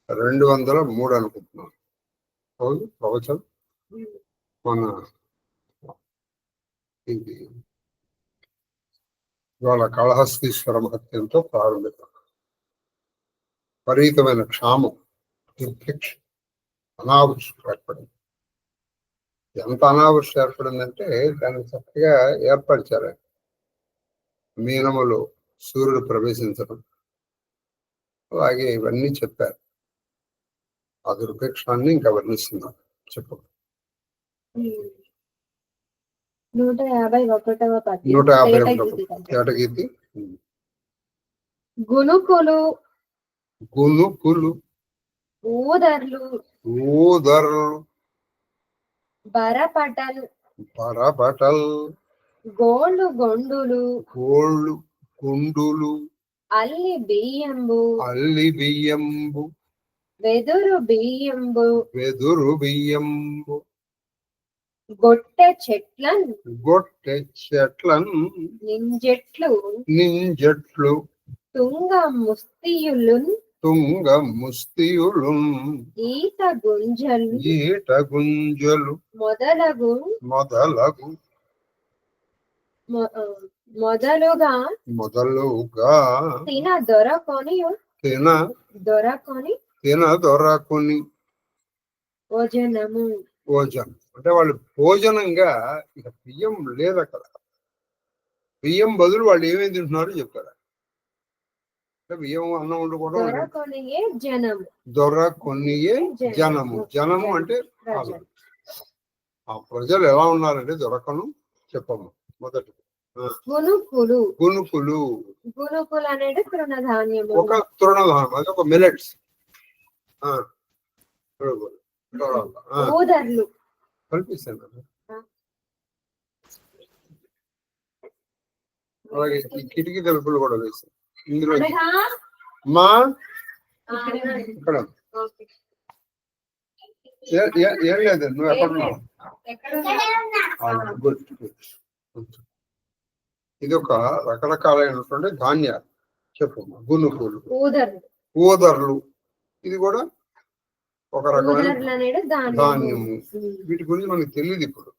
203 అనుకుంటున్నాను. అవును ప్రవచనం మన ఇది ఇవాళ కాళహస్తీశ్వర మహత్యంతో ప్రారంభిద్దాం. విపరీతమైన క్షామం, ఇన్ఫెక్షన్, అనావృష్టి ఏర్పడింది. ఎంత అనావృష్టి ఏర్పడిందంటే దాన్ని చక్కగా ఏర్పరిచారు. మీనములో సూర్యుడు ప్రవేశించడం, అలాగే ఇవన్నీ చెప్పారు. ఆ దుర్భిక్షాన్ని ఇంకా వర్ణిస్తున్నాం. చెప్పు. 151వ పద్యం. 151 ఏటగీతి. గునుకులు గునుకులు, ఊదర్లు, ఊదర్లు, బరపటల్, బరపటల్, గోళ్ళు గొండులు, గోళ్ళు గుండులు, అల్లి బియ్యంబు, అల్లి బియ్యంబు, వెదురు బియ్యంబు, వెదురు బియ్యంబు, గొట్టె చెట్లన్, గొట్టె చెట్లన్, నింజెట్లు, నింజట్లు, తుంగ ముస్తియులున్, తుంగ ముస్తియులున్, ఈత గుంజలు, ఈట గుంజలు, మొదలగు మొదలుగా తిన దొరకొని భోజనము. భోజనం అంటే వాళ్ళు భోజనంగా ఇక బియ్యం లేదు అక్కడ. బియ్యం బదులు వాళ్ళు ఏమేమి తింటున్నారో చెప్తారు. బియ్యం అన్నం వండుకోవడం. దొర కొనియే జనము. జనము అంటే ఆ ప్రజలు ఎలా ఉన్నారంటే దొరకను చెప్పము. మొదటి గునుకులు. గునుకులు, గునుకులు అనేది తృణధాన్యము. ఒక తృణధాన్యం, అది ఒక మిలెట్స్. ఊదర్లు కల్పిస్తాను. అలాగే ఈ కిటికీ తలుపులు కూడా వేస్తాను ఇందులో. మా ఇక్కడ ఏం లేదు, నువ్వు ఎక్కడున్నావు? Good good. ఇది ఒక రకరకాలైనటువంటి ధాన్యాలు. చెప్పు. గునుకులు, ఊదర్లు, ఇది కూడా ఒక రకమైన ధాన్యము. వీటి గురించి మనకు తెలియదు ఇప్పుడు.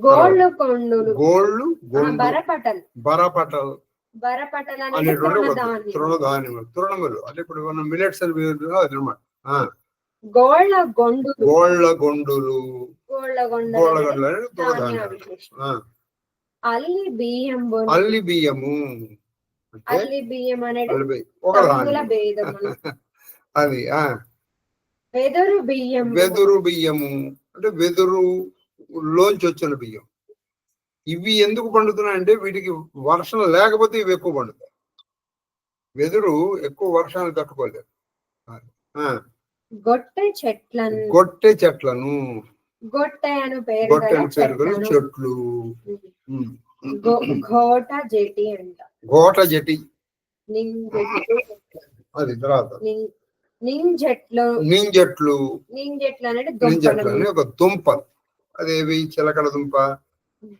గోళ్ళు కొండులు, గోళ్ళు బరపటల్, బరపటల్ అనేటువంటి తృణధాన్యములు. తృణములు అంటే ఇప్పుడు మనం మిలెట్స్ అని అది అనమాట. గోళ్ళ గొండులు, గోళ్ళ గొండులు, గోళ్ళగొండలు అనేది తృణధాన్యాలు. అల్లి బియ్యము, అల్లి బియ్యము, అల్లి బియ్యం అనేది ఒక ధాన్యం. అది వెదురు బియ్యం, వెదురు బియ్యము అంటే వెదురు లోంచి వచ్చిన బియ్యం. ఇవి ఎందుకు పండుతున్నాయంటే వీటికి వర్షం లేకపోతే ఇవి ఎక్కువ పండుతాయి. వెదురు ఎక్కువ వర్షాన్ని తట్టుకోలేదు. గొట్టె చెట్లను, గొట్టె చెట్లను, గొట్టె అని పేరు చెట్లు. ఘోట జటి అంట. ఘోట జటి అది తర్వాత నింజట్లు. నింజట్లు, నింజట్లు అనేది ఒక దుంపలు. అదేవి చిలకడ దుంప,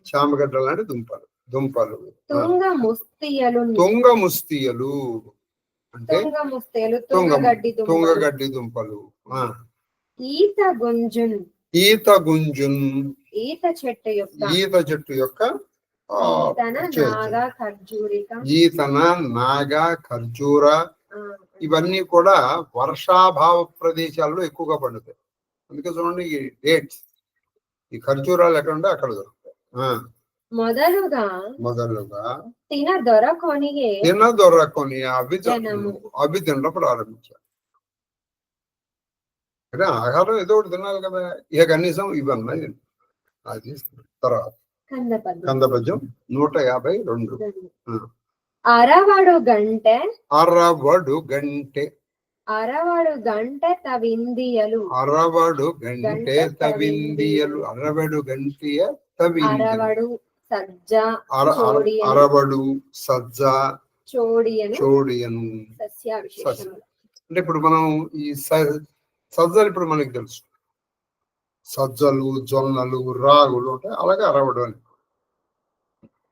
చామగడ్డలు లాంటి దుంపలు. తుంగ ముస్తియలు, తుంగ ముస్తియలు అంటే తుంగగడ్డి దుంపలు. ఈత గుంజున్, ఈత గుంజున్, ఈత చెట్టు యొక్క ఈతన, నాగ, ఖర్జూర ఇవన్నీ కూడా వర్షాభావ ప్రదేశాల్లో ఎక్కువగా పండుతాయి. అందుకే చూడండి ఈ డేట్స్, ఈ ఖర్జూరాలు ఎక్కడ ఉంటే అక్కడ దొరుకుతాయి. మొదలుగా తిన దొరకొని అవి తినడం ప్రారంభించారు. అంటే ఆహారం ఏదో ఒకటి తినాలి కదా, ఇక కనీసం ఇవన్నీ. అది తర్వాత కందపద్యం 152. అరవడు గంటె, అరవడు గంటె, అరవడు గంటె తవిందియలు, అరవడు గంటె తవిందియలు, అరవడు గంటె తవిందియలు, అరవడు సజ్జ, అరవడు సజ్జ, చోడియను. అంటే ఇప్పుడు మనం ఈ సజ్జలు ఇప్పుడు మనకి తెలుసు, సజ్జలు, జొన్నలు, రాగులు ఉంటాయి. అలాగే అరవడు అని,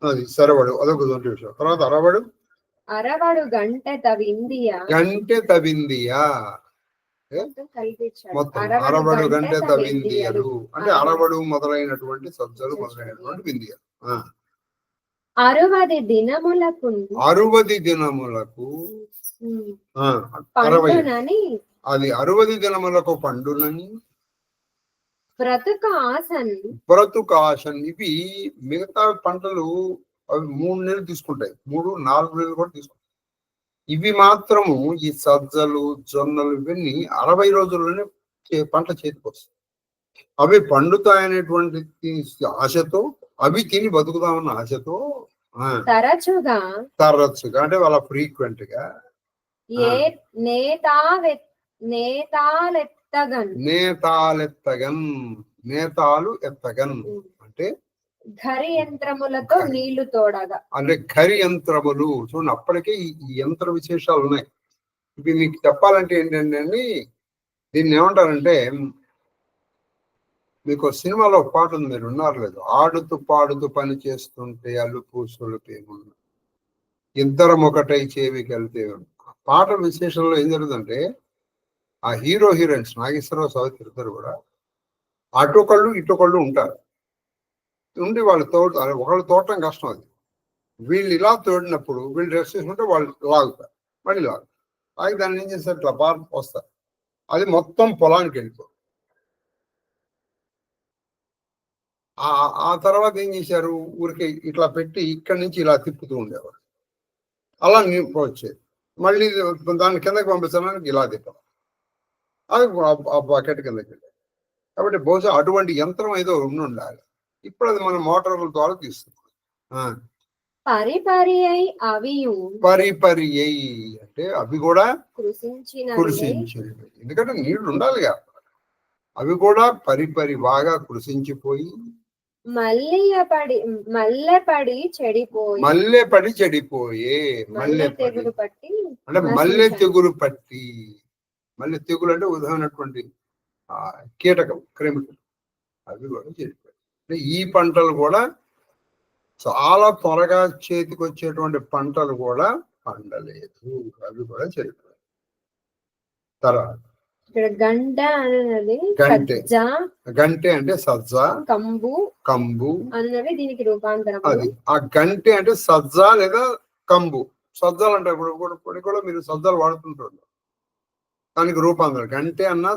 అది సరవడు, అదొక విషయం. తర్వాత అరవడు అరవడు గంటె తవిందియ గంటె తవిందియా కల్పించాడు. మొత్తం అరవడు అరవడు గంటె గంటె తవిందియలు. తవిందియలు అంటే అరవడు మొదలైనటువంటి సజ్జలు మొదలైనటువంటి విందియలు. 60 దినములకు 60 దినములకు 60 పండునని అది 60 దినములకు పండునని బ్రతుకాసన్ ఇవి మిగతా పంటలు అవి 3 నెలలు తీసుకుంటాయి, 3-4 నెలలు కూడా తీసుకుంటాయి. ఇవి మాత్రము ఈ సజ్జలు జొన్నలు ఇవన్నీ 60 రోజుల్లోనే పంట చేతికి వస్తాయి. అవి పండుతాయనేటువంటి ఆశతో అవి తిని బతుకుదామన్న ఆశతో తరచుగా అంటే వాళ్ళ ఫ్రీక్వెంట్ గా నేతాలు ఎత్తగన్ అంటే ఘరి యంత్రములతో నీళ్లు తోడగా అంటే ఘరి యంత్రములు చూడండి. అప్పటికే ఈ యంత్ర విశేషాలు ఉన్నాయి. ఇవి మీకు చెప్పాలంటే ఏంటంటే అండి, దీన్ని ఏమంటారంటే మీకు సినిమాలో ఒక పాట ఉంది, మీరు ఉన్నారు లేదు, ఆడుతూ పాడుతూ పని చేస్తుంటే అలుపు సొలుపేమున్నా ఇద్దరం ఒకటై చేవికి వెళ్తే. పాట విశేషంలో ఏం జరుగుతుందంటే ఆ హీరో హీరోయిన్స్ నాగేశ్వరరావు సావిత్రి ఇద్దరు కూడా అటొకళ్ళు ఇటొకళ్ళు ఉంటారు. ఉండి వాళ్ళు ఒకళ్ళు తోటం కష్టం. అది వీళ్ళు ఇలా తోడినప్పుడు వీళ్ళు డ్రెస్ చేసుకుంటే వాళ్ళు లాగుతారు, మళ్ళీ లాగి దాన్ని ఏం చేస్తారు, ఇట్లా బాగా వస్తారు. అది మొత్తం పొలానికి వెళ్ళిపోతుంది. ఆ తర్వాత ఏం చేశారు, ఊరికి ఇట్లా పెట్టి ఇక్కడి నుంచి ఇలా తిప్పుతూ ఉండేవారు. అలా వచ్చేది. మళ్ళీ దాన్ని కిందకి పంపించడానికి ఇలా తిప్పడం, అది ఆ బకెట్ కిందకి వెళ్ళేది. కాబట్టి బహుశా అటువంటి యంత్రం ఏదో ఉండాలి. ఇప్పుడు అది మన మోటార్ల ద్వారా తీస్తున్నాం. పరిపరి అంటే అవి కూడా కృషించినవి. ఎందుకంటే నీళ్లు ఉండాలిగా. అవి కూడా పరిపరి బాగా కృషించిపోయి మల్లెపడి చెడిపోయే అంటే మల్లె తెగులు పట్టి. మల్లె తెగులు అంటే ఉదాహరణటువంటి కీటకం, క్రిమికలు, అవి కూడా చెడిపోయాయి. ఈ పంటలు కూడా చాలా త్వరగా చేతికి వచ్చేటువంటి పంటలు కూడా పండలేదు, అవి కూడా చెడిపోయాయి. తర్వాత గంటె అంటే సజ్జ, కంబు అన్నది దీనికి రూపాంతరం. అది ఆ గంటె అంటే సజ్జ లేదా కంబు. సజ్జలు అంటే ఇప్పుడు కూడా మీరు సజ్జలు వాడుతుంటారు, దానికి రూపాంతరం. గంటె అన్నా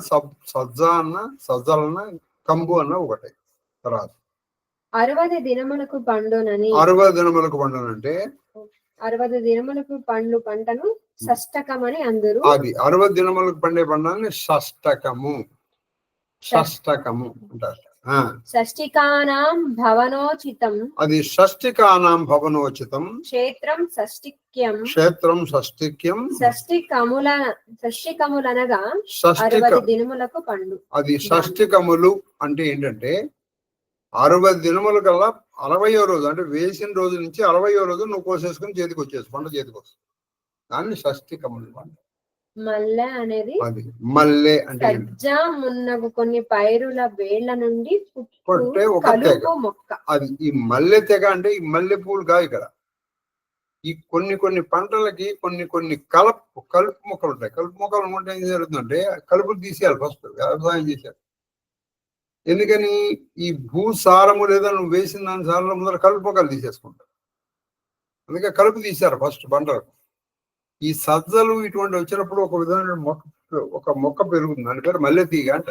సజ్జ అన్నా సజ్జలన్నా కంబు అన్నా ఒకటే. తర్వాత 60 దినములకు పండునని. 60 దినములకు పండునంటే 60 దినములకు పంటను షష్టకమని అందరూ. అది 60 దినములకు పండే పండాన్ని షష్టకము అంటారు. షష్టికానాం భవనోచితం. అది షష్టికానాం భవనోచితం. క్షేత్రం షష్టిక్యం. షష్టికములనగా 60 దినములకు పండు. అది షష్టికములు అంటే ఏంటంటే 60 దినముల కల్లా 60వ రోజు అంటే వేసిన రోజు నుంచి 60వ రోజు నువ్వు కోసేసుకుని చేతికి వచ్చేసి పంట చేతికి వస్తుంది. దాన్ని షష్టికములు. మల్లె అనేది అది మల్లె అంటే మున్నగు కొన్ని పైరుల వేళ్ల నుండి పుట్టే ఒక తెగ. అది ఈ మల్లె తెగ అంటే ఈ మల్లె పూలు కాదు ఇక్కడ. ఈ కొన్ని పంటలకి కొన్ని కలుపు మొక్కలు ఉంటాయి. కలుపు మొక్కలు ఉంటే ఏం జరుగుతుందంటే కలుపులు తీసేయాలి ఫస్ట్ వ్యవసాయం చేశారు. ఎందుకని ఈ భూసారము లేదా నువ్వు వేసిన దాని సారంలో ముందర కలుపు మొక్కలు తీసేసుకుంటారు. అందుకే కలుపు తీశారు ఫస్ట్ పంటలకు. ఈ సజ్జలు ఇటువంటి వచ్చినప్పుడు ఒక విధమైన మొక్క పెరుగుతుంది, దాని పేరు మల్లె తీగ అంట.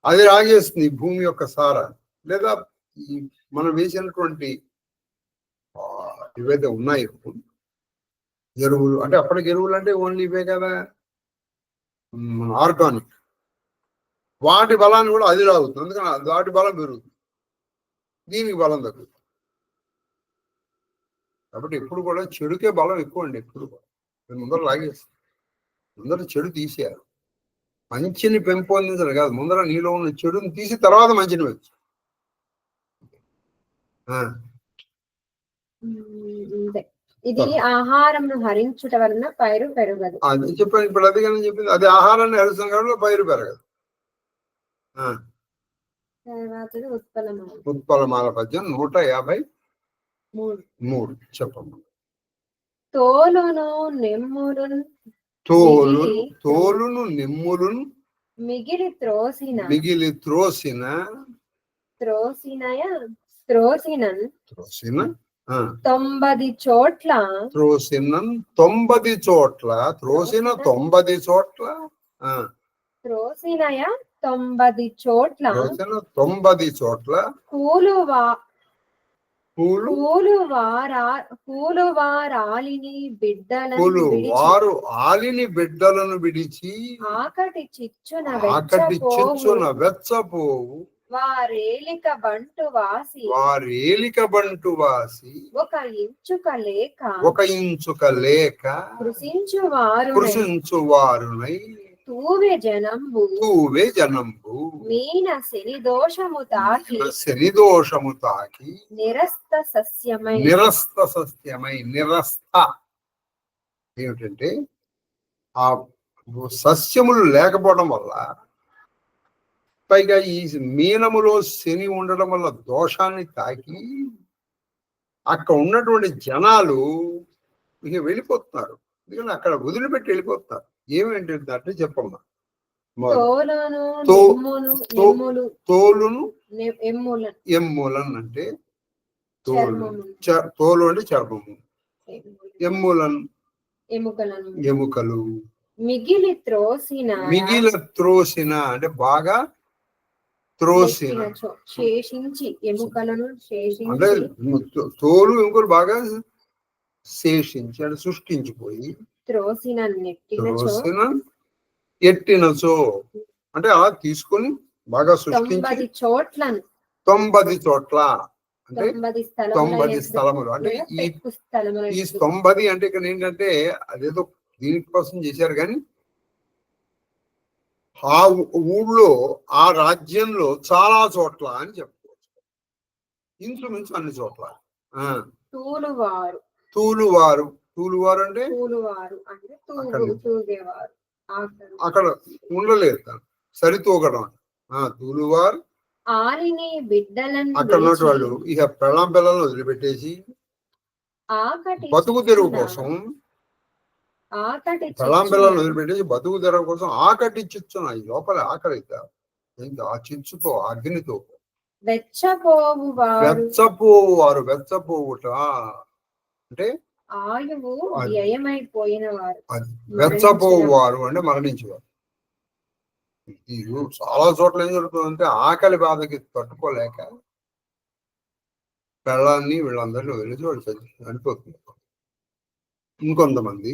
అది రాగేస్తుంది భూమి యొక్క సారా. లేదా ఈ మనం వేసినటువంటి ఇవైతే ఉన్నాయి ఎరువులు, అంటే అప్పటికి ఎరువులు అంటే ఓన్లీ ఇవే కదా ఆర్గానిక్, వాటి బలాన్ని కూడా అది రాగుతుంది. అందుకని వాటి బలం పెరుగుతుంది, దీనికి బలం తగ్గుతుంది. కాబట్టి ఎప్పుడు కూడా చెడుకే బలం ఎక్కువ అండి. ఎప్పుడు కూడా ముందర లాగేస్తుంది, ముందర చెడు తీసేయాలి. మంచిని పెంపొందించడం కాదు, ముందర నీలో ఉన్న చెడుని తీసి తర్వాత మంచిని పెంచు. ఇది ఆహారం హరించుట వలన పైరు పెరగదు. అది చెప్పాను ఇప్పుడు, అది కానీ చెప్పింది. అది ఆహారాన్ని హరిస్తాం కాబట్టి పైరు పెరగదు. ఉత్పలమాల పద్యం 153 చెప్పమ్మా. తోలును నెమ్ములున్ తోలును నెమ్ములును మిగిలి త్రోసిన మిగిలి త్రోసిన త్రోసినన్ త్రోసిన 90 చోట్ల త్రోసిన 90 చోట్ల త్రోసిన 90 చోట్ల త్రోసినయ 90 చోట్ల త్రోసిన 90 చోట్ల పూలువారాలిని బిడ్డలను విడిచి ఆకటి చిచ్చున వెచ్చపోవు వారేలిక బంటు వాసి ఒక ఇంచుక లేక కృషించు వారునై తూవే జనంబు మీన శని దోషము తాకి నిరస్త సస్యమై ఏమిటంటే ఆ సస్యములు లేకపోవడం వల్ల, పైగా ఈ మీనములో శని ఉండడం వల్ల దోషాన్ని తాకి అక్కడ ఉన్నటువంటి జనాలు ఇక వెళ్ళిపోతున్నారు. ఎందుకంటే అక్కడ వదిలిపెట్టి వెళ్ళిపోతున్నారు. ఏమేంటంటే చెప్పమ్మా. తోలును ఎమ్ములన్ అంటే తోలు అంటే చర్మము, ఎమ్ములన్ ఎముకలు, మిగిలి త్రోసిన అంటే బాగా త్రోసిన శేషించి ఎముకలను అంటే తోలు ఎముకలు బాగా శేషించి అంటే సృష్టించిపోయి త్రోసిన ఎట్టినచో అంటే అలా తీసుకొని బాగా సృష్టించి 90 చోట్ల అంటే 90 స్థలములు అంటే ఈ 90 అంటే ఇక్కడ ఏంటంటే అదేదో దీనికోసం చేశారు. కానీ ఆ ఊళ్ళో ఆ రాజ్యంలో చాలా చోట్ల అని చెప్పుకోవచ్చు. ఇంచుమించు అన్ని చోట్ల. తూలువారు అంటే అక్కడ ఉండలేదు, సరితూగడం. తూలువారు అక్కడ ఉన్నట్టు వాళ్ళు ఇక పెళ్ళం పిల్లలను వదిలిపెట్టేసి బతుకు తెరువు కోసం పెళ్ళం పిల్లలను వదిలిపెట్టేసి బతుకు తెరువు కోసం ఆకటి చిచ్చున్నాయి. లోపల ఆకలి ఆ చిచ్చుతో అగ్నితో వెచ్చపోవుట అంటే వెచ్చపోవారు అంటే మరణించేవారు. చాలా చోట్ల ఏం జరుగుతుందంటే ఆకలి బాధకి తట్టుకోలేక పెళ్ళాన్ని వీళ్ళందరినీ వదిలేసి వాళ్ళు చనిపోతున్నారు. ఇంకొంతమంది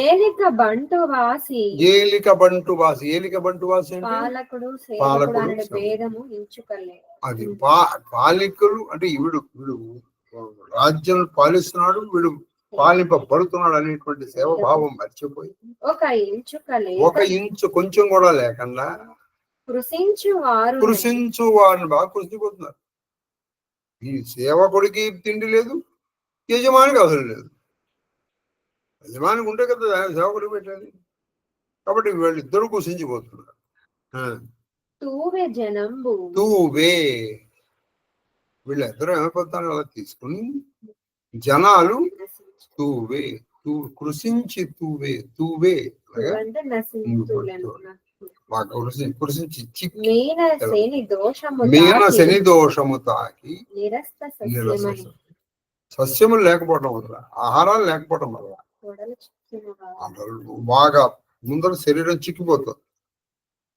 ఏలిక బంటు వాసి అది పాలికులు అంటే వీడు రాజ్యం పాలిస్తున్నాడు, వీడు పాలింపబడుతున్నాడు అనేటువంటి సేవభావం మర్చిపోయి ఒక ఇంచు కొంచెం కూడా లేకుండా కృషించు వారిని బాగా కృషిపోతున్నారు. ఈ సేవకుడికి తిండి లేదు, యజమానికి అసలు లేదు. యజమానికి ఉంటే కదా సేవకుడికి పెట్టాలి. కాబట్టి వీళ్ళిద్దరు కృషించిపోతున్నారు. వీళ్ళిద్దరూ ఏమైపోతున్నారు అలా తీసుకుని జనాలు కృషించి మీన శని దోషము తాకి సస్యములు లేకపోవడం వల్ల, ఆహారాలు లేకపోవడం వల్ల బాగా ముందర శరీరం చిక్కిపోతుంది,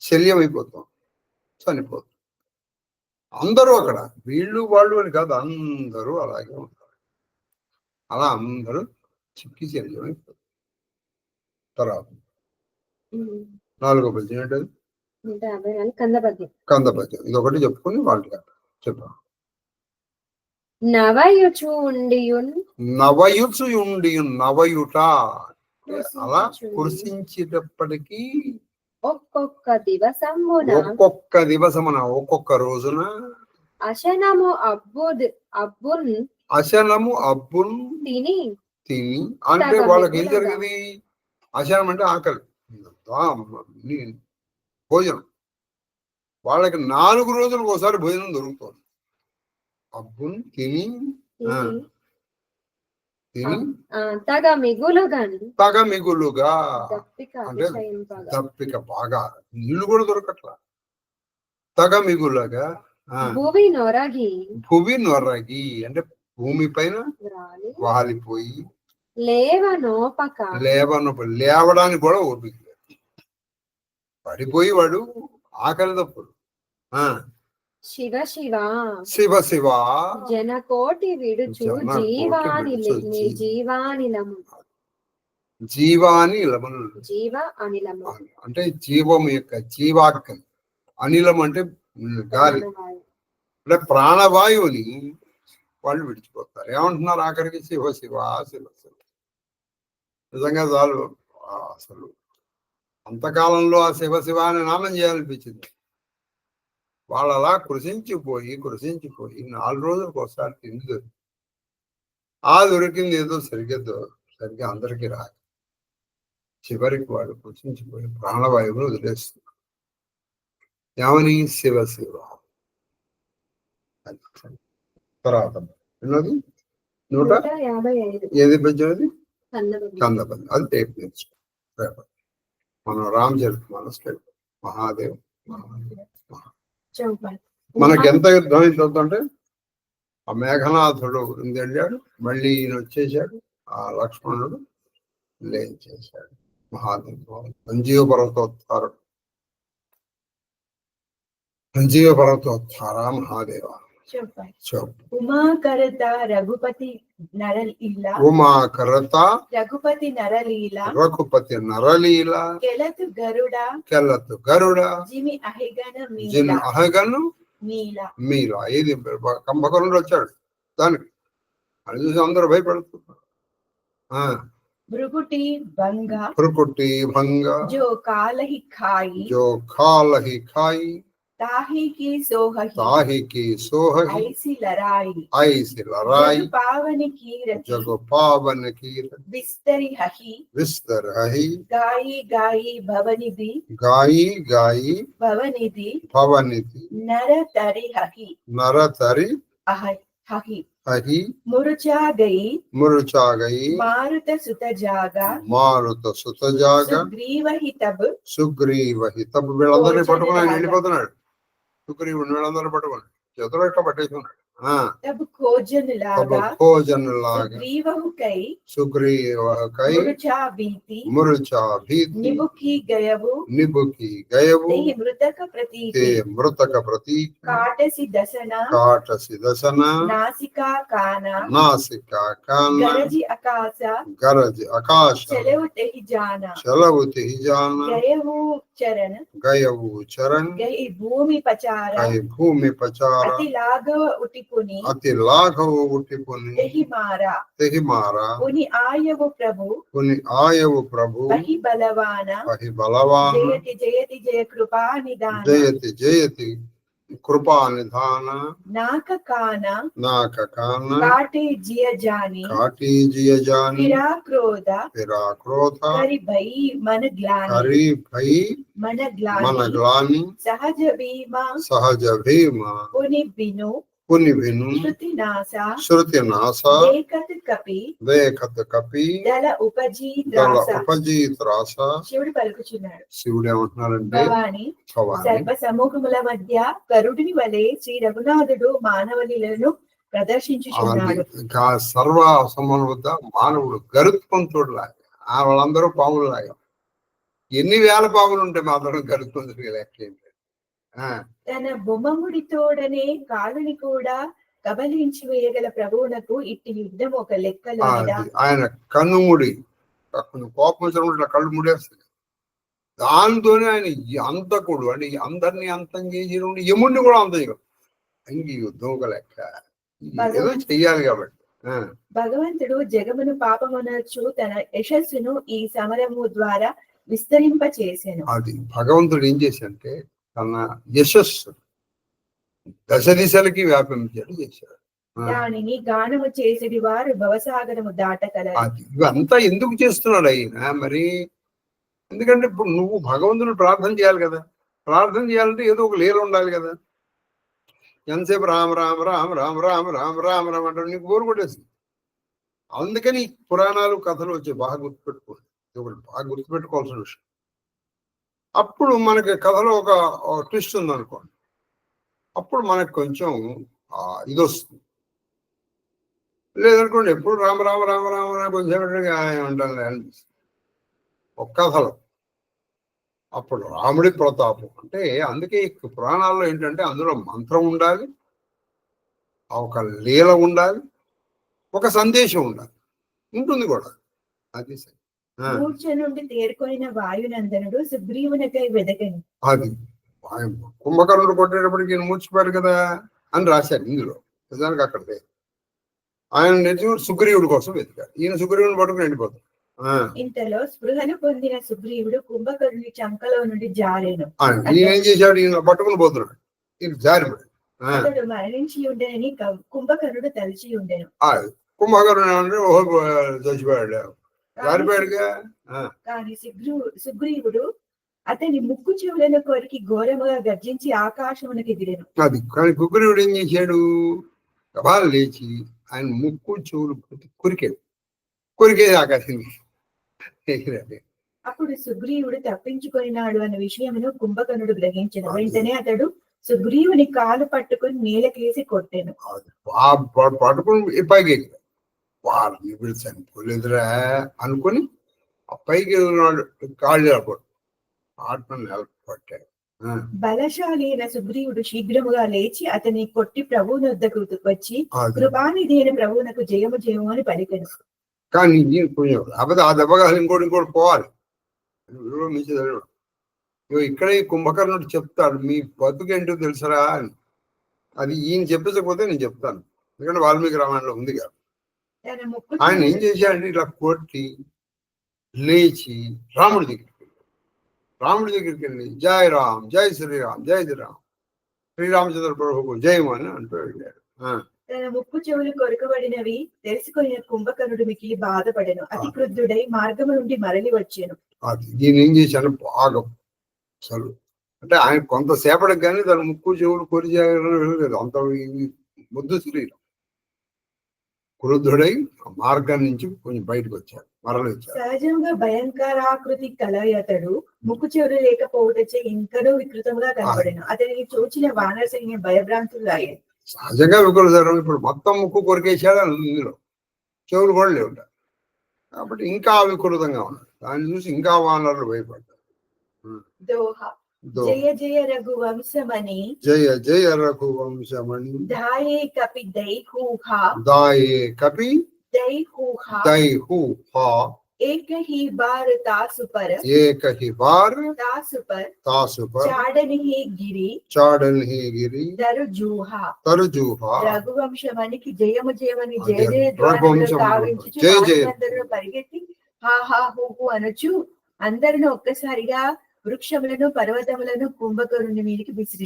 శల్యం అయిపోతాం, చనిపోతుంది. అందరూ అక్కడ వీళ్ళు వాళ్ళు అని కాదు, అందరూ అలాగే ఉంటారు. అలా అందరూ చిక్కి శల్యం అయిపోతుంది. తర్వాత 4వ పద్యం ఏంటది? కందపద్యం. ఇది ఒకటి చెప్పుకుని వాళ్ళు చెప్పారు. నవయుచు నవయుట అలా కృషించేటప్పటికీ ఒక్కొక్క దివసమున ఒక్కొక్క రోజున అశనము అబ్బున్ తిని అంటే వాళ్ళకి ఏం జరిగింది? అశనం అంటే ఆకలి, భోజనం. వాళ్ళకి 4 రోజులకు ఒకసారి భోజనం దొరుకుతుంది. అబ్బున్ తిని తిని తగ మిగులుగాని తగ మిగులుగా దప్పిక అంటే అతిశయింపగా దప్పిక బాగా నీళ్లు కూడా దొరకట్లా. తగ మిగులుగా భూమి నొరగి భూమి నొరగి అంటే భూమి పైన రాలి వాలిపోయి లేవనోపక లేవడానికి కూడా ఓపిక లేదు. పడిపోయి వాడు ఆకలి తప్పుడు. శివ శివ శివ శివ జనకోటి విడుచు జీవానిలము జీవానిలములు జీవ అనిలము అంటే జీవం యొక్క జీవాగ్ని. అనిలం అంటే గాలి అంటే ప్రాణవాయువుని వాళ్ళు విడిచిపోతారు. ఏమంటున్నారు ఆఖరికి? శివ శివ శివ శివ. నిజంగా చాలు. అసలు అంతకాలంలో ఆ శివ శివ అని నామం చేయాలనిపించింది. వాళ్ళు అలా కృషించిపోయి 4 రోజులకు ఒకసారి తిండి దొరికింది. దొరికింది ఏదో సరిగ్గా అందరికీ రాదు. చివరికి వాడు కృషించిపోయి ప్రాణవాయువును వదిలేస్తున్నారు. ఏమని? శివ శివ. తర్వాత 155 ఏది పద్యం? కందపల్లి. అది టేప్ నేర్చుకో. మనం రామచరితమానస్ మహాదేవ్ మనకి ఎంత యుద్ధం అవుతుందంటే ఆ మేఘనాథుడు వెళ్ళాడు, మళ్ళీ ఈయన వచ్చేసాడు, ఆ లక్ష్మణుడు లేం చేశాడు. మహాదేవ్ సంజీవ పర్వతోత్తార మహాదేవ. ఉమాకరత రఘుపతి నరలీల రఘుపతి నరలీల కెలతు గరుడ జిమి అహగను మీల. ఇది కంభకరుడు వచ్చాడు దానికి. అది చూసి అందరూ భయపడుతున్నారు. భృకుటి భంగ జో కాలహి ఖాయి ताही की सोहहि ऐसी लड़ाई जग पावन की विस्तर हही गाई भवनिधि नर तरी हही मुरुचा गई मारुत सुत जागा सुग्रीव ही तब వీళ్ళందరినీ పట్టుకుని వెళ్ళిపోతున్నాడు. సుగ్రీవుని వీళ్ళందరూ పట్టుకుని చేతులు ఎట్లా పట్టేసుకున్నాడు. तब खोजन लागा सुग्रीव कई मुरुचा भीति निबुकी गयवु मृतक प्रतीक काटसी दसना नासिका काना गरज आकाश चलव तेहि जाना गयवु चरण गई भूमि पचारा अति लाघव उठिपुनि तेहि मारा पुनि आयव प्रभु वही बलवाना जयति जय कृपा निधान नाक काना काटे जिय जानी फिरा क्रोध करि भई मन ग्लानि सहज भीमा पुनि बिनु श्रुति नासा వేకత్ కపి దళ ఉపజీత్ రాస. శివుడు పలుకుచున్నాడు. శివుడు ఏమంటున్నారంటే భవాని సర్వ సమూహముల మధ్య కరుడిని వలె శ్రీ రఘునాథుడు మానవలీలను ప్రదర్శించుచున్నాడు. సర్వ సమూహం వద్ద మానవుడు గరుత్మంతుడు లాగా, వాళ్ళందరూ పాములు లాగా. ఎన్ని వేల పాములు ఉంటే మాత్రం గరుత్మంతుడికి లెక్క ఏంటి? తన బొమ్మముడితోడనే కాలుని కూడా కబలించి వేయగల ప్రభువునకు ఇట్టి యుద్ధం ఒక లెక్కలో. ఆయన కన్నుముడి కోపం వచ్చినప్పుడు కళ్ళు ముడేస్తుంది. దాంతోనే ఆయన అంతకుడు అంటే అందరినీ అంతం చేసి యముడిని కూడా అంతం చేయడం. ఇంక యుద్ధం ఒక లెక్క, ఏదో చెయ్యాలి కాబట్టి. భగవంతుడు జగమును పాపమునర్చు తన యశస్సును ఈ సమరము ద్వారా విస్తరింప చేశాను. అది భగవంతుడు ఏం చేశాడంటే తన యశస్సు దశ దిశలకి వ్యాపించాడు చేశాడు. దానిని గానము చేసేది వారు భవసాగరము దాటగలరు. ఇవంతా ఎందుకు చేస్తున్నాడు ఆయన మరి? ఎందుకంటే ఇప్పుడు నువ్వు భగవంతుని ప్రార్థన చేయాలి కదా. ప్రార్థన చేయాలంటే ఏదో ఒక లీల ఉండాలి కదా. ఎంతసేపు రామ రామ రామ రామ రామ రామ రామ రామ అంటే నీకు బోరు కొట్టేస్తుంది. అందుకని పురాణాలు కథలు వచ్చి బాగా గుర్తుపెట్టుకోండి. ఇది ఒకటి బాగా గుర్తుపెట్టుకోవాల్సిన విషయం. అప్పుడు మనకి కథలో ఒక ట్విస్ట్ ఉందనుకోండి, అప్పుడు మనకు కొంచెం ఇది వస్తుంది. లేదనుకోండి ఎప్పుడు రామ రామ రామ రామ రామ కొంచెం ఉంటాను అనిపిస్తుంది ఒక కథలో. అప్పుడు రాముడి ప్రతాపం అంటే అందుకే పురాణాల్లో ఏంటంటే అందులో మంత్రం ఉండాలి, ఒక లీల ఉండాలి, ఒక సందేశం ఉండాలి, ఉంటుంది కూడా. అది మూర్ఛ నుండి తేరుకొనిన వాయునందనుడు సుగ్రీవునికై వెదకని. అది కుంభకర్ణుడు కొట్టేటప్పటికి ఈయన మూర్చిపోయాడు కదా అని రాశారు ఇందులో. నిజానికి అక్కడ లేదు. ఆయన నిజం సుగ్రీవుడి కోసం వెతికాడు. ఈయన సుగ్రీవుని పట్టుకుని వెళ్ళిపోతాడు. ఇంతలో స్పృహను పొందిన సుగ్రీవుడు కుంభకర్ణుని చంకలో నుండి జారేను. ఈయన ఏం చేశాడు? ఈయన పట్టుకుని పోతున్నాడు, ఈయన జారిపోయాడు. అతడు మరణించి ఉండేనని కుంభకర్ణుడు తలిచి ఉండెను. కుంభకర్ణుడు అంటే ఓహో చచ్చిపోయాడు, జారిపోయాడుగా. కానీ సుగ్రీవుడు అతని ముక్కు చెవులను కొరికి ఘోరముగా గర్జించి ఆకాశమునకు ఎగిరెను. అది కానీ సుగ్రీవుడు ఏం చేశాడు? గబాలు లేచి ఆయన ముక్కు చెవులు కొరికేది ఆకాశం. అప్పుడు సుగ్రీవుడు తప్పించుకొనినాడు అన్న విషయమును కుంభకర్ణుడు గ్రహించిన వెంటనే అతడు సుగ్రీవుని కాలు పట్టుకుని నేలకేసి కొట్టెను. పట్టుకుని పైకి వాళ్ళని వీళ్ళు చనిపోలేదురా అనుకుని ఆ పైకి కాళ్ళు ఆత్మని నిలబట్టాడు. బలశాలి అయిన సుగ్రీవుడు శీఘ్రముగా లేచి అతని కొట్టి ప్రభువుని వద్దకు వచ్చి కృపానిధి అయిన ప్రభువునకు జయము జయము అని పలికెను. కానీ అబద్ధ ఆ దెబ్బగా ఇంకోటి పోవాలి. ఇక్కడ ఈ కుంభకర్ణుడు చెప్తాడు మీ బతుకేంటో తెలుసరా అని. అది ఈయన చెప్పేసకపోతే నేను చెప్తాను, ఎందుకంటే వాల్మీకి రామాయణంలో ఉంది కదా. ఆయన ఏం చేశాడంటే ఇట్లా కొట్టి లేచి రాముడి దగ్గరికి వెళ్ళి జై రామ్ జై శ్రీరామ్ జై శ్రీరామ్ శ్రీరామచంద్ర ప్రభుకు జయము అని అంటూ వెళ్ళాడు. తన ముక్కు చెవులు కొరకబడినవి తెలుసుకుని కుంభకర్ణుడు మిక్కిలి బాధపడెను. అతి క్రుద్ధుడై మార్గము నుండి మరలి వచ్చాను. అది దీని ఏం చేశాను బాగా అసలు అంటే ఆయన కొంతసేపటికి కానీ తన ముక్కు చెవులు కొరిచేయలేదు. అంత ముద్దు శరీరం. క్రుద్ధుడై మార్గం నుంచి కొంచెం బయటకు వచ్చాడు, మరలి వచ్చాడు. సహజంగా భయంకరాకృతి కల అతడు ముక్కు చెవులు లేకపోవటచే ఇంకనూ వికృతంగా కనబడెను. అతనికి చూచిన వానర సైన్యం భయభ్రాంతులు అయ్యాయి. సహజంగా వికృతం. ఇప్పుడు మొత్తం ముక్కు కొరికేసాడు ఇందులో, చెవులు కూడా లేవు కాబట్టి ఇంకా వికృతంగా ఉన్నాడు. దాన్ని చూసి ఇంకా వానరులు భయపడ్డారు. జయ జయ రఘువంశమణి జయ జయ రఘువంశమణి దాయే కపి దైహూహా దాయే కపి దైహూహా एक ही बार तासु पर चाडन ही गिरी तरजूहा రఘువంశమనికి జయము జయమని జయ జయ జయ జయ పరిగెత్తి హా హా హూ హూ అనొచ్చు అందరిని ఒక్కసారిగా వృక్షములను పర్వతములను కుంభకర్ణుని మీదకి విసిరి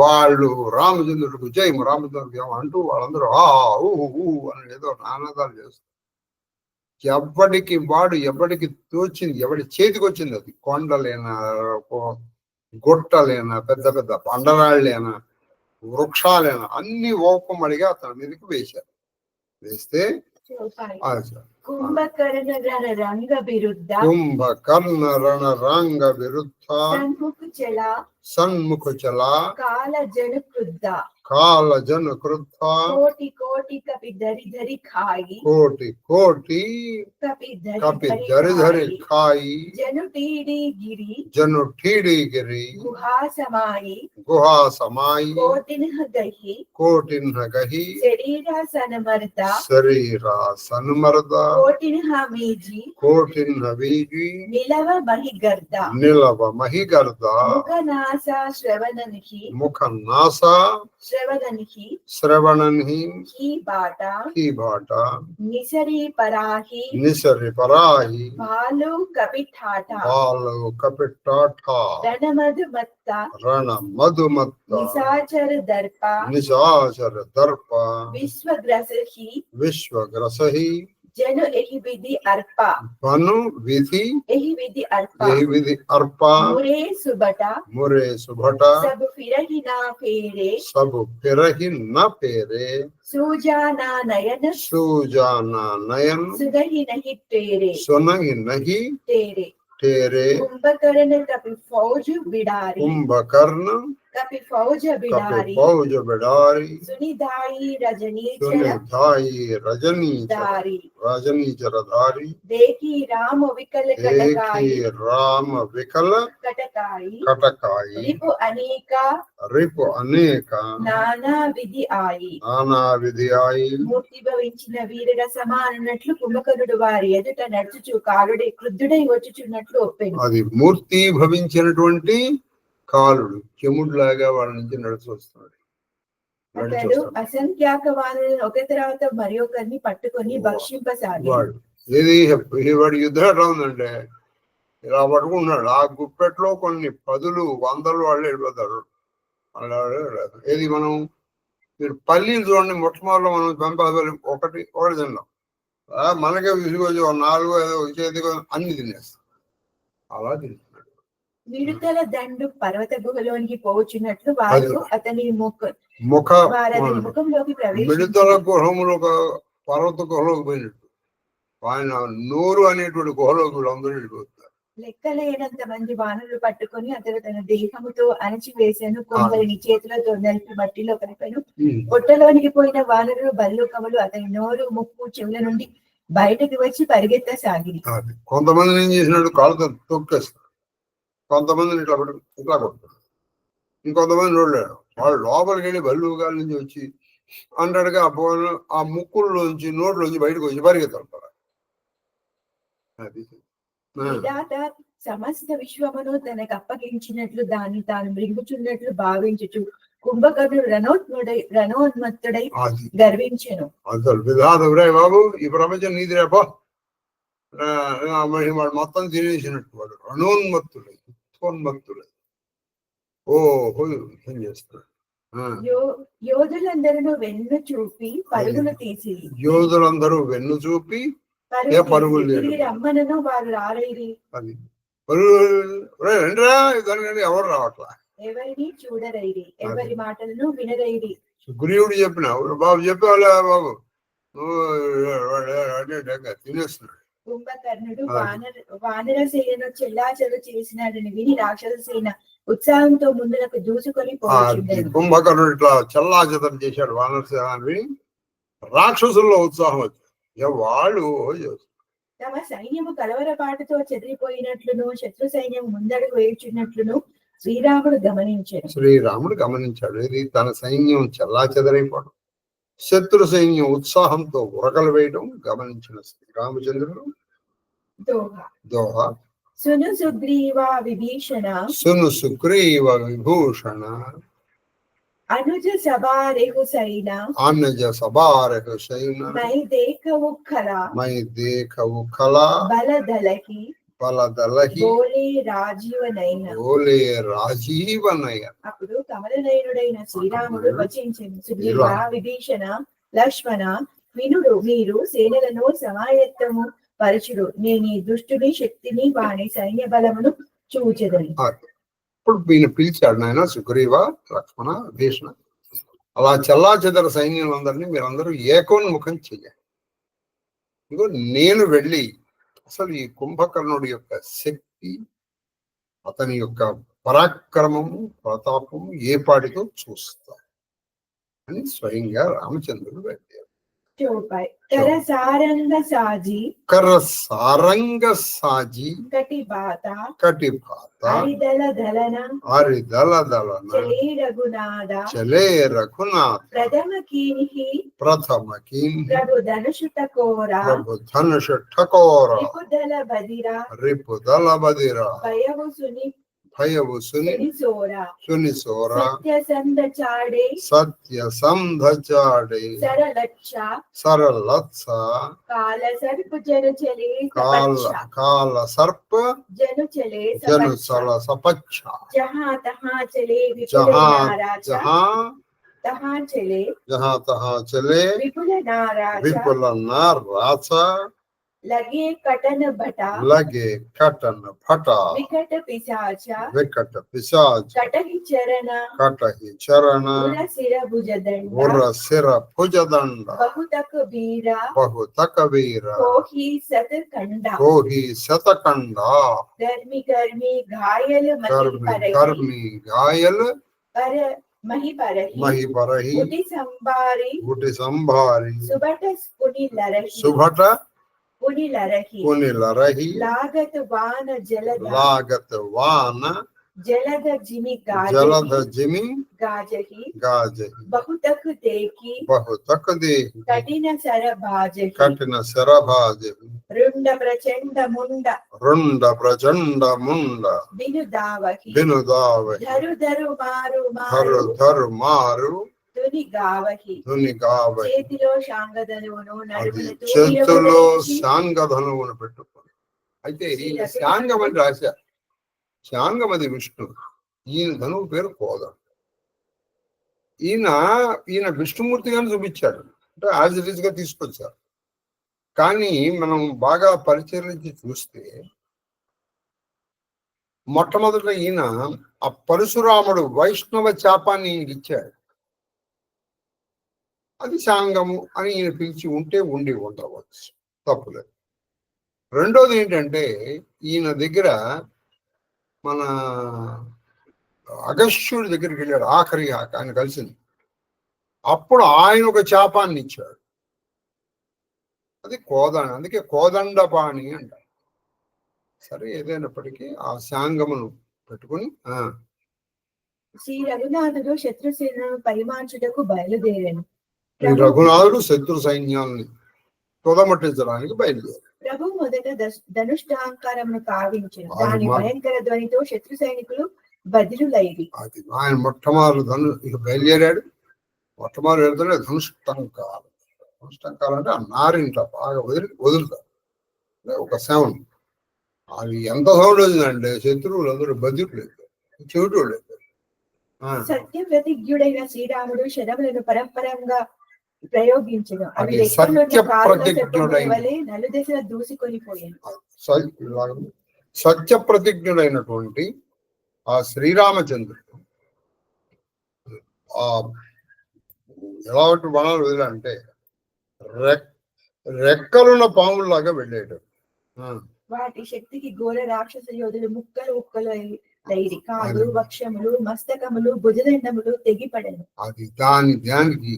వాళ్ళు రామచంద్రుడికి జయము రామచంద్రుడికి అంటూ వాళ్ళందరూ ఆ ఊ అని ఏదో నానాదాలు చేస్తారు. ఎవడికి తోచింది, ఎవడి చేతికి వచ్చింది అది కొండలేనా గుట్టలేనా పెద్ద పెద్ద బండరాళ్ళేనా వృక్షాలేనా అన్ని ఓపమడిగా అతని మీదకి వేశారు. వేస్తే కుంభకర్ణ రంగ విరుద్ధ సన్ముఖ చల కాల జను క్రుద్ధ కోటి కోటి కపి ధరి ధరి ఖాయి కపి ధరి ధరి ఖాయి జను టీడి గిరి గుహా సమాయి కోటిన్హ గహి శరీరా సన్మర్ద కోటిన్హ మీజి నిలవ మహిగర్ద ముఖ నాస శ్రవణన్హి की बाटा निसरी पराही भालू कपिठाठा रण मधुमत्ता निशाचर दर्पा विश्वग्रसहि జను ఎహి విధి అర్ప బను విధి ఎహి విధి అర్ప యహి విధి అర్ప మురే సుబట మురే సుభట సబ్ ఫిరహి నా ఫేరే సబు ఫిరహి న పేరే సుజానా నయన సుజానా నయన్ సుదహి నహి తేరే సునహి నహి తేరే तेरे कुंभकर्ण कपि फौज बिडारी कुंभकर्ण कपि फौज कपि बिडारी फौज बिडारी सुनिधाई रजनीचर सुनिधाई रजनी दारी रजनी जरधारी देखी राम विकल कटकाई देखी राम विकल कटकाई कटकाई रिपु अनेका रिपु अनेक नाना विधि आई नाना विधि आई మూర్తి భవించిన వీరుడ సమానట్లు కుంభకర్ణుడు వారి ఎదుట నడుచుచు కాలుడి క్రుద్ధుడై వచ్చుచున్నట్లు ఒప్పెను. అది మూర్తి భవించినటువంటి కాలుడు చెముడులాగా వాళ్ళ నుంచి నడిచి వస్తున్నాడు. అతడు అసంఖ్యాక వానలను ఒక తర్వాత మరి ఒకరిని పట్టుకొని భక్షింపసాగి వాడు ఏది వాడు యుద్ధం ఉందంటే ఇలా పట్టుకుంటున్నాడు. ఆ గుప్పెట్లో కొన్ని పదులు వందలు వాళ్ళు వెళ్ళిపోతారు. ఏది మనం మీరు పల్లీలు చూడండి, మొట్టమొదటిలో మనం పెంపలు ఒకటి తిన్నాం, మనకే విసుగొచ్చి 4 ఏదో చేతికి అన్ని తినేస్తాం. అలా తింటున్నాడు. మిడతల దండు పర్వత గుహలోనికి పోవచ్చున్నట్లు వారు అతని ముఖంలోకి మిడతల గుహములు ఒక పర్వత గుహలోకి పోయినట్టు ఆయన నోరు అనేటువంటి గుహలోకి వీళ్ళందరూ వెళ్ళిపోతారు. లెక్కలేనంత మంది వానరులు పట్టుకొని అతడు తన దేహముతో అణచివేశాను. కొందరిని చేతులతో నలిపి మట్టిలో కలిపాను. పొట్టలోనికి పోయిన వానరులు బల్లుకములు అతని నోరు ముక్కు చెవుల నుండి బయటకు వచ్చి పరిగెత్తసాగి కొంతమందిని ఏం చేసినాడు, కాళ్ళతో తొక్కేస్తాడు. కొంతమందిని ఇట్లా కొడతాడు. ఇంకొంతమంది చూడలేడు. వాళ్ళు లోపలికి వెళ్ళి బల్లుగాల నుంచి వచ్చి అంటాడుగా ఆ ముక్కుల్లోంచి నోట్లోంచి బయటకు వచ్చి పరిగెత్తాడు. అది విధాత సమస్త విశ్వమును తనకు అప్పగించినట్లు దాన్ని తాను మృంగుచున్నట్లు భావించుచు కుంభకర్ణుడు రణోన్మత్తుడై గర్వించెను. అసలు విధాత బాబు ఈ ప్రపంచం నీది రేపో వాడు మొత్తం తినేసినట్టు వాడు రణోన్మత్తుడై చేస్తున్నాడు. యోధులందరూ వెన్ను చూపి పరుగులు తీసి పరుగులు రమ్మనను వారు రారైరి. అది ఎవరు రావట్లా, ఎవరిని చూడరైరి, ఎవరి మాటలను వినరైరి. సుగ్రీవుడు చెప్పిన బాబు చెప్పేవాళ్ళ బాబు తినేస్తున్నాడు. కుంభకర్ణుడు వానర సేనను చెల్లాచెలు చేసినాడని విని రాక్షస సేన ఉత్సాహంతో ముందులకు దూసుకొని పోవచ్చుండెను. కుంభకర్ణుడు ఇట్లా చెల్లాచెదరు చేశాడు వానర సేన అని విని రాక్షసుల్లో ఉత్సాహం వచ్చింది. వాళ్ళు తమ సైన్యము కలవరపాటుతో చెదిరిపోయినట్లును శత్రు సైన్యం ముందడుగు వేయుచున్నట్లును శ్రీరాముడు గమనించాడు. ఇది తన సైన్యం చెల్లా చెదరైపోవడం, శత్రు సైన్యం ఉత్సాహంతో ఉరకలు వేయడం గమనించిన శ్రీరామచంద్రుడు దోహ సును సుగ్రీవ విభూషణ అనుజ సభారెహు సైన మై దేఖవు ఖల బలదలహి బోలే రాజీవనయన. అప్పుడు కమలనయనుడైన శ్రీరాముడు వచించెను. సుగ్రీవ విభీషణ లక్ష్మణ వినుడు, మీరు సేనలను సమాయత్తము పరచుడు. నేను ఈ దుష్టుని శక్తిని వాని సైన్య బలమును చూచెదను. ఇప్పుడు ఈయన పిలిచాడు, నాయన సుగ్రీవ లక్ష్మణ భీషణ, అలా చెల్లా చెదర సైన్యులందరినీ మీరందరూ ఏకోన్ముఖం చెయ్యాలి. ఇదిగో నేను వెళ్ళి అసలు ఈ కుంభకర్ణుడి యొక్క శక్తి, అతని యొక్క పరాక్రమము ప్రతాపము ఏ పాటితో చూస్తా అని స్వయంగా రామచంద్రుడు వెళ్ళారు. కరసారంగ సాజి కటిపాత హరిదల దళన చలే రఘునాథ ప్రథమ కీని ప్రభు ధనుషు ఠకోర రిపుదల బదిరా భయవు సునిసోర సత్యసంధ చాడే సరళత్స కాల సర్ప జను చల సపచ్చ జహా तहाँ चले जहाँ तहाँ चले विपुल नाराजा विपुल नार राचा लगे कटन भटा लगे कटन फटा विकट पिशाचा विकट पिशाच कटहि चरण कटहि चरण उर सिर भुजदंड उर सिर भुजदंड बहुतक बीरा बहुतक वीर कोहि सतकंडा कोहि शतकंडा गर्मी गर्मी घायल कर्मी घायल पर मही परही उटी संभारी सुबट पुनि लरही लागत वान जलद जिमि गाजही बहुतक देखी कठिन सर भाजही रुंड प्रचंड मुंड बिनु दावही धरु धरु मारु తుని గావహి చేతిలో శాంగధనువును పెట్టుకుని. అయితే ఈ శాంగం అని రాశారు. శాంగం అది విష్ణు. ఈయన ధనువు పేరు కోదండ. ఈయన విష్ణుమూర్తిగానే చూపించాడు, అంటే యాజ్ ఇట్ ఈస్ గా తీసుకొచ్చారు. కానీ మనం బాగా పరిశీలించి చూస్తే మొట్టమొదట ఈయన ఆ పరశురాముడు వైష్ణవ చాపాన్ని ఈయనకి ఇచ్చాడు. అది శాంగము అని ఈయన పిలిచి ఉంటే ఉండి ఉండవచ్చు, తప్పులేదు. రెండోది ఏంటంటే ఈయన దగ్గర మన అగస్త్యుడి దగ్గరికి వెళ్ళాడు, ఆఖరి ఆయన కలిసింది. అప్పుడు ఆయన ఒక చాపాన్ని ఇచ్చాడు, అది కోదండ. అందుకే కోదండపాణి అంటారు. సరే, ఏదైనప్పటికీ ఆ శాంగమును పెట్టుకుని శ్రీ రఘునాథుడు శత్రుసేనను పరిమార్చుటకు బయలుదేరాను. రఘునాథుడు శత్రు సైన్యాలని తొదమట్టించడానికి బయలుదేరాడు. ప్రభు మొదట ధనుష్టాంకారమును కావించిన దాని భయంకర ధ్వనితో శత్రు సైనికులు బదిలులైరి. అది ఆయన మొట్టమొదటి ఇక బయలుదేరాడు. మొట్టమొదటి వెళ్తేనే ధనుష్టాంకారం. ధనుష్టాంకారం అంటే ఆ నారింట బాగా వదులుతారు, ఒక సౌండ్. అది ఎంత సౌండ్ వచ్చిందంటే శత్రువులు అందరూ బదిలేదు, చెవిటూ లేదు. సత్య ప్రతిజ్ఞుడైన శ్రీరాముడు శరములను పరంపరంగా ప్రయోగించను. అవి నలుదశల దూసుకొని పోయాను. సత్య ప్రతిజ్ఞుడైనటువంటి ఆ శ్రీరామచంద్రుడు ఆ ఎలా బాణాలు వదిలంటే రెక్కలున్న పాముల్లాగా వెళ్ళాడు. వాటి శక్తికి ఘోర రాక్షస యోధులు ముక్కలు లైరి. కాళ్ళు, వక్షములు, మస్తకములు, భుజదండములు తెగిపడను. అది దానికి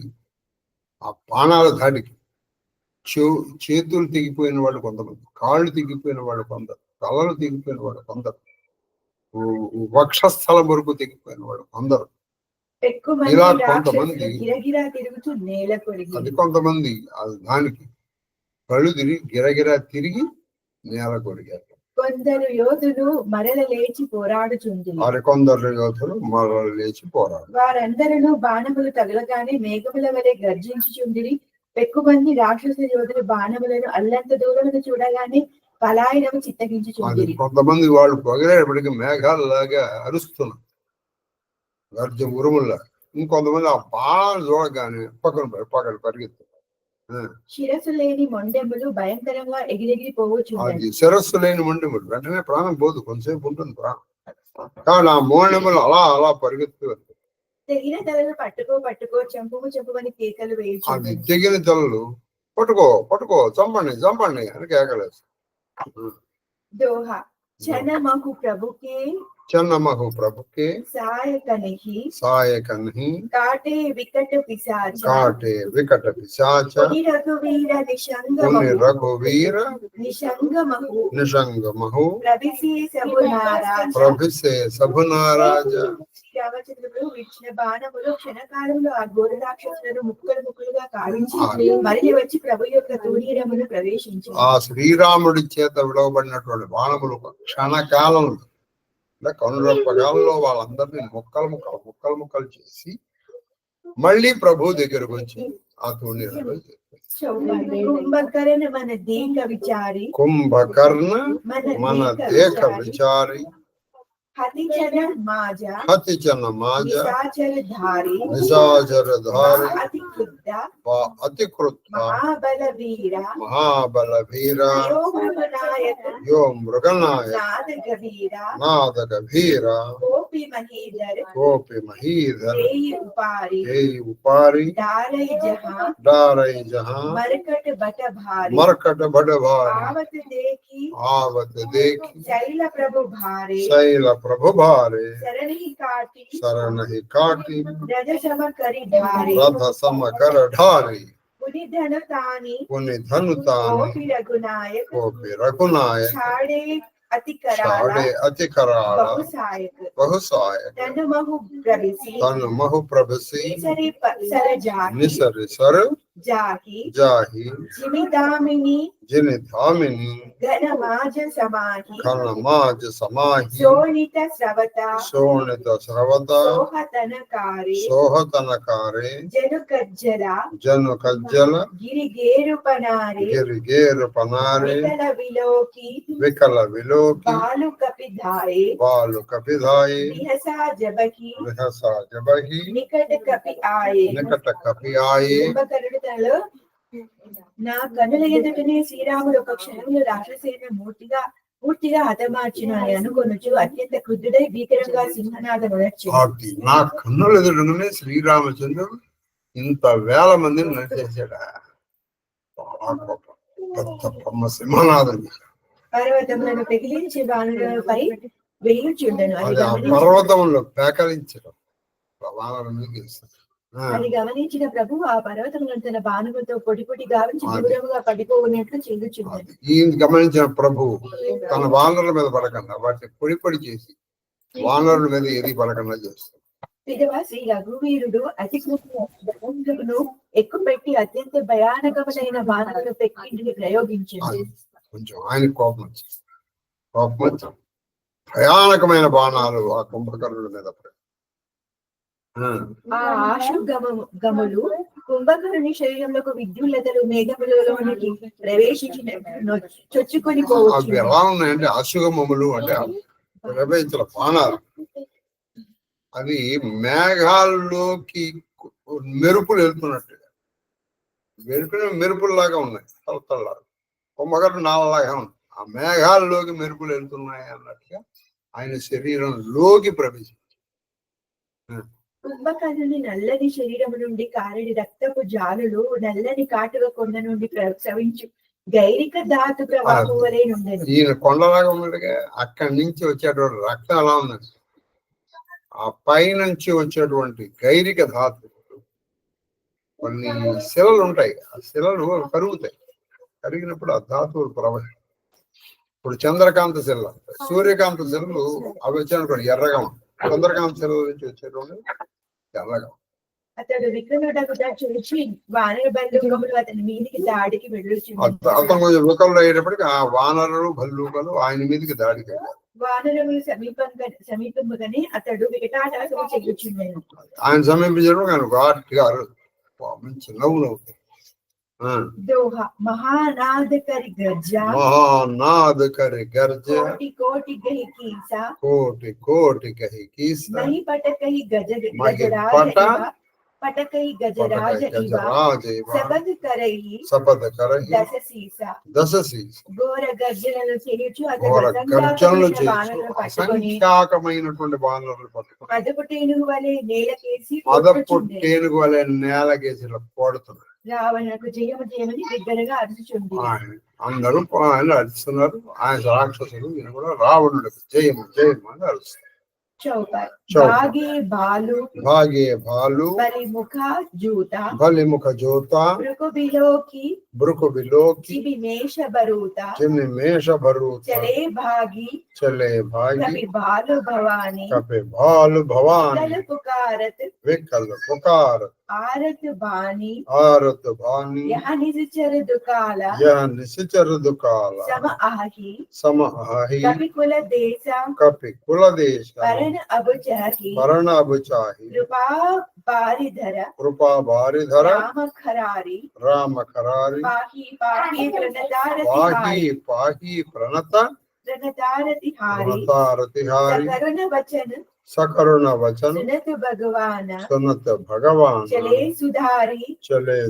ఆ బాణాల దాడికి చేతులు తెగిపోయిన వాళ్ళు కొంతమంది, కాళ్ళు తెగిపోయిన వాళ్ళు కొందరు, తలలు తెగిపోయిన వాళ్ళు కొందరు, వక్షస్థలం వరకు తెగిపోయిన వాళ్ళు కొందరు, ఇలా కొంతమంది. అది కొంతమంది దానికి కళ్ళు తిరిగి గిరగిరా తిరిగి నేల కొరిగారు. కొందరు యోధులు మరల లేచి పోరాడుచుండిరి. మరికొందరు యోధులు మరల లేచి పోరాడు. వారందరూ బాణములు తగలగానే మేఘముల వలె గర్జించుచుండిరి. పెక్కుమంది రాక్షస యోధులు బాణములను అల్లంత దూరమును చూడగానే పలాయనము చిత్తగించుచుండిరి. కొంతమంది వాళ్ళు పొగలేటప్పటికీ మేఘాలలాగా అరుస్తున్నారు, గర్జ ఉరుముల్లా. ఇంకొంతమంది ఆ బాణాలు చూడగానే పక్కన పరిగెత్తారు. శిరస్సు లేని మొండెములు భయంకరంగా ఎగిరెగిరి పోవచ్చు. అది శిరస్సు లేని మొండెములు వెంటనే ప్రాణం పోదు, కొంతసేపు ఉంటుంది ప్రాణం. కానీ ఆ మొండెములు అలా పరిగెత్తు. తెగిన తలలు పట్టుకో చంపుమని కేకలు వేయచ్చు. అది తెగిన తలలు పట్టుకో చంపండి అని కేకలేస్తారు. దోహా చనమహు ప్రభుకే सहायक नहीं काटे विकट पिशाच रघुवीर निशंग महु प्रभिसे सबु नाराज. రామచంద్రుడు విచ్చిన బాణములు క్షణకాలంలో ఆ ఘోర రాక్షసులను ముక్కలుగా కావించి మళ్ళీ వచ్చి ప్రభు యొక్క తూణీరమును ప్రవేశించి ఆ శ్రీరాముడి చేత విడవబడినటువంటి బాణములు క్షణకాలంలో కనురెప్పగాల్లో వాళ్ళందరినీ ముక్కలు చేసి మళ్ళీ ప్రభు దగ్గరకు వచ్చి ఆ తూణీరలో కుంభకర్ణ మన దేక విచారి हतिचन माजा हतिचन माजा निशाचर धारी निशाचर धारी अतिकृत महाबल वीरा यो मृगनायक नाद गभीरा कोपि महीधर देई उपारी डारई जहां मरकट बट भारी आवत देखी शैल प्रभु भारे शरण ही काटी रथ सम कर ढारी पुनि धनुतानी कोपि रघुनायक छाड़े अति कराला बहुसायक तन महु प्रभसी निसरि सर जाही जिनि धामिनी घन माज समाही शोणित स्रवता सोहतनकारे जनु कज्जल गिरिगेरु पनारे विकल विलोकी बालु कपिधाये निहसा जबही निकट कपि आये కుంభకర్ణుడు తనలో నా కన్నుల ఎదుటనే శ్రీరాముడు ఒక క్షణంలో రాక్షసేన పూర్తిగా హతమార్చిన అని అనుకొనుచు అత్యంత క్రుద్ధుడై భీకరంగా సింహనాదం వచ్చి నా కన్నుల ఎదుటనే శ్రీరామచంద్రుడు ఇంత వేల మందిని నడిచేసాడా సింహనాదం పర్వతములను పెగిలించి వానరులపై వేయుచుండెను పర్వతంలో పేకలించడం వానరులు అది గమనించిన ప్రభు ఆ పర్వతములను తన బాణములతో పొడి గావించి దూరముగా పడిపోవునట్లు చెందుచున్నాడు. ఈ గమనించిన ప్రభు తన వానరుల మీద పడకుండా వాటిని పొడి చేసి వానరుల మీద ఏది పడకుండా చేస్తాడు. విధవా శ్రీ రఘువీరుడు అతి కృష్ణను ఎక్కువ పెట్టి అత్యంత భయానకమైన బాణములను పెట్టి ప్రయోగించింది. కొంచెం ఆయన కోపం వచ్చి భయానకమైన బాణాలు ఆ కుంభకర్ణుల మీద ఆ ఆశుగములు కుంభకర్ణుని శరీరంలో విద్యుల్లతలు మేఘములలోనికి ప్రవేశించిన చొచ్చుకొని పోవచ్చు. ఎలా ఉన్నాయంటే అశుగమములు అంటే ప్రవేశించిన బాణాలు అవి మేఘాల్లోకి మెరుపులు వెళ్తున్నట్టుగా మెరుపుల్లాగా ఉన్నాయి. తలతల్లాగా కుంభకర్ణుడు నాలాగా ఉంది. ఆ మేఘాల్లోకి మెరుపులు వెళ్తున్నాయి అన్నట్టుగా ఆయన శరీరంలోకి ప్రవేశించారు. కుంభకర్ణుని నల్లని శరీరం నుండి కారడి రక్తపు జాలులు నల్లని కాటుక కొండ నుండి ప్రసవించు గైరిక ధాతు ప్రవాహం వలె ఉండేది. ఈయన కొండలాగా ఉన్నట్టుగా అక్కడి నుంచి వచ్చేటువంటి రక్తం ఎలా ఉందండి. ఆ పైనుంచి వచ్చేటువంటి గైరిక ధాతు కొన్ని శిలలు ఉంటాయి. ఆ శిలలు కరుగుతాయి. కరిగినప్పుడు ఆ ధాతువులు ప్రవహిస్తాయి. ఇప్పుడు చంద్రకాంత శిల, సూర్యకాంత శిలలు అవి వచ్చానుకోండి ఎర్రగా ఉంటాయి. చంద్రకాంత శిలల నుంచి వచ్చేటువంటి ఎర్రగా. అతడు విక్రముడకు చూచి వానర బంధువులు అతని మీదికి దాడికి వెళ్ళుచున్నారు. అతను కొంచెం వికలు అయ్యేటప్పటికి ఆ వానరులు భల్లూకలు ఆయన మీదకి దాడికి వెళ్ళారు. వానరులు సమీపముగానే అతడు వికటాటహాసము చెయ్యుచుండెను. ఆయన సమీపించడం ఆయన ఘాట్గా మంచి నవ్వు నవ్వుతాయి. दोह महानाद कर गर्जा कोटि कही कीसा कोटि कही कीसा नहीं पटकही गजराज शपथ करही दस सीसा ఘోర గర్జనలు చేయుచు అసంఖ్యాకమైనటువంటి బాణాలను పట్టుకుని మదపుట్టేనుగు వలె నేలకేసి కొడుతున్నారు. రావణకు జయమని దగ్గరగా అరుచుచుంది. అందరూ ఆయన అరుస్తున్నారు. ఆయన రాక్షసులు ఈయన కూడా రావణుడికి జయము అని అరుస్తున్నారు. भागे भालू बलिमुख जूता ब्रुक बिलोकी जिबिमेश भरूता चले भागी भालु भवानी विकल पुकारत आरत बानी यह निश्चर दुकाला सम आही कपि कुल देशा वरण अब चाही कृपा बारिधर राम खरारी पाही प्रणत प्रणतारतिहारी रणतारतिहारी सकरुण वचन सकरुण वचन सुनत भगवान सुनत भगवान चले सुधारी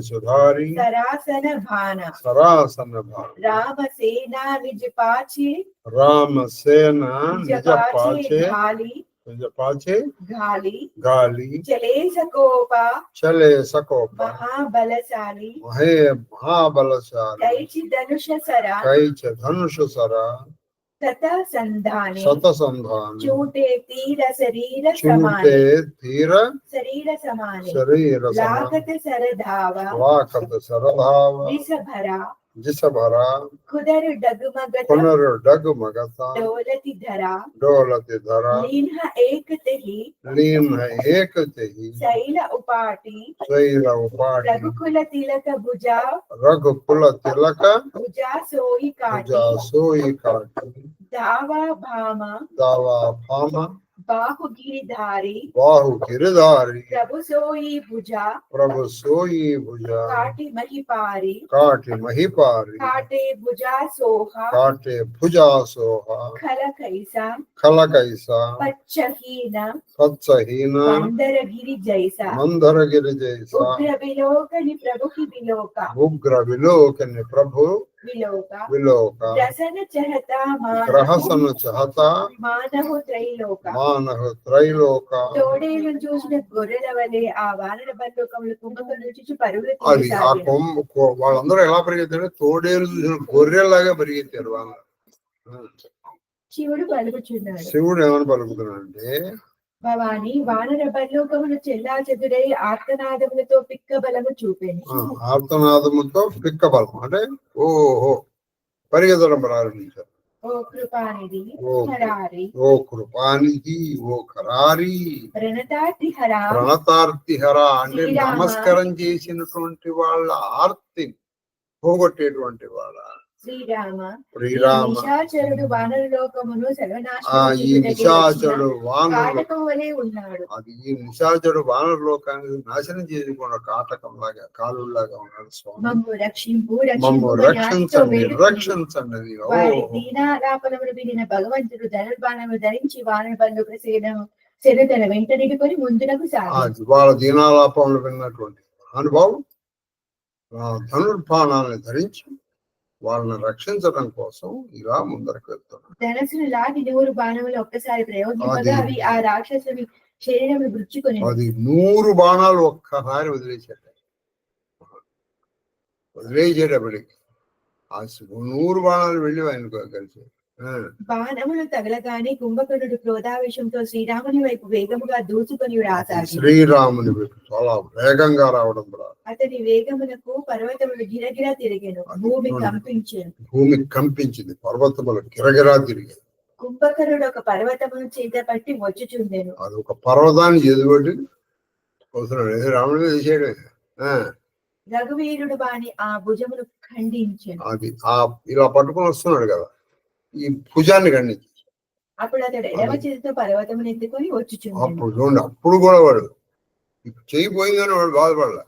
सुधारी सरासन भान सरासन भान राम सेना निज पाछे राम सेना निज पाछे घाली निज पाछे घाली गाली चले सकोपा चले सकोपा महाबलशाली महाबलशाली कैच धनुष सरा कैच धनुष सरा सत संधाने चूटे तीर शरीर समाने तीर शरीर समाने शरीर लाखत सरधावा जिस भरा खुदर डगमगता दौलति धरा लीन एक तेहि शैल उपाटी रघुकुल तिलक भुजा सोई काटी दावा भामा बाहु गिरिधारी प्रभु सोई भुजा काटे महिपारी काटे भुजा सोहा खल कैसा पच्चहीन मंदर गिरि जैसा उग्र विलोकनि प्रभु विलोका ग्रहसन चहता मानहु त्रैलोका తోడేలను చూసిన గొర్రెల వలె ఆ వానర బంధుకములు కుంభకర్ణుని నుంచి పరుగులు వాళ్ళందరూ ఎలా పరిగెత్తారు? తోడేలు చూసిన గొర్రెలాగా పరిగెత్తారు వాళ్ళు. శివుడు పలుకుచున్నాడు. శివుడు ఏమని పలుకుతున్నాడంటే, భవాని వానర బంధుకములు చెల్లా చెదురై ఆర్తనాదములతో పిక్క బలము చూపేను. ఆర్తనాదముతో పిక్క బలం అంటే ఓహో పరిగెత్తడం ప్రారంభించారు. ఓ కృపానిధి ఓ కృపానిధి ఓ ఖరారి ప్రణతార్తిహర అంటే నమస్కారం చేసినటువంటి వాళ్ళ ఆర్తి పోగొట్టేటువంటి వాళ్ళ శ్రీరామ నిశాచరుడు వానరలోకమును ఈ నిశాచరుడు ఉన్నాడు. అది ఈ నిశాచరుడు వానర లోకాన్ని నాశనం చేసుకున్న కాటకం లాగా కాలులాగా ఉన్నాడు. స్వామి మమ్ము రక్షించండి రక్షించండి. దీనాలాపనములు వినిన భగవంతుడు ధనుర్బాణములు ధరించి వానర బంధుక సేన తన వెంట నిడుకొని ముందునకు సాగి వాళ్ళ దీనాలాపములు విన్నటువంటి అనుభవం ధనుర్బాణాలను ధరించి వాళ్ళని రక్షించడం కోసం ఇలా ముందరకు వెళ్తున్నాడు. ధనస్సును లాగి 100 బాణములు ఒక్కసారి ప్రయోగించగా అవి ఆ రాక్షసుని శరీరంలో గుచ్చుకొని అది 100 బాణాలు ఒక్కసారి వదిలేసేటప్పటికి ఆ 100 బాణాలు వెళ్ళి ఆయనకు కలిసి బాణములు తగలగానే కుంభకర్ణుడు క్రోధావేశంతో శ్రీరాముని వైపు వేగముగా దూసుకొని రాసాగి శ్రీరాముని వైపు చాలా వేగంగా రావడం అతని వేగమునకు పర్వతములు గిరగిరా తిరిగాను. భూమి కంపించింది పర్వతములు గిరగిరా తిరిగాయి. కుంభకర్ణుడు ఒక పర్వతమును చేత పట్టి వచ్చుచుండెను. అది ఒక పర్వతాన్ని ఎదుబడి రాముడి మీద చేసేయడం. రఘువీరుడు బాని ఆ భుజమును ఖండించాను. అది ఇలా పట్టుకొని వస్తున్నాడు కదా, ఈ భుజాన్ని ఖండించి అప్పుడు అతడు ఎడమ చేతితో పర్వతమును ఎత్తుకొని వచ్చుచుండెను. అప్పుడు చూడండి, అప్పుడు కూడా వాడు చేయిపోయిందని వాడు బాధపడలే.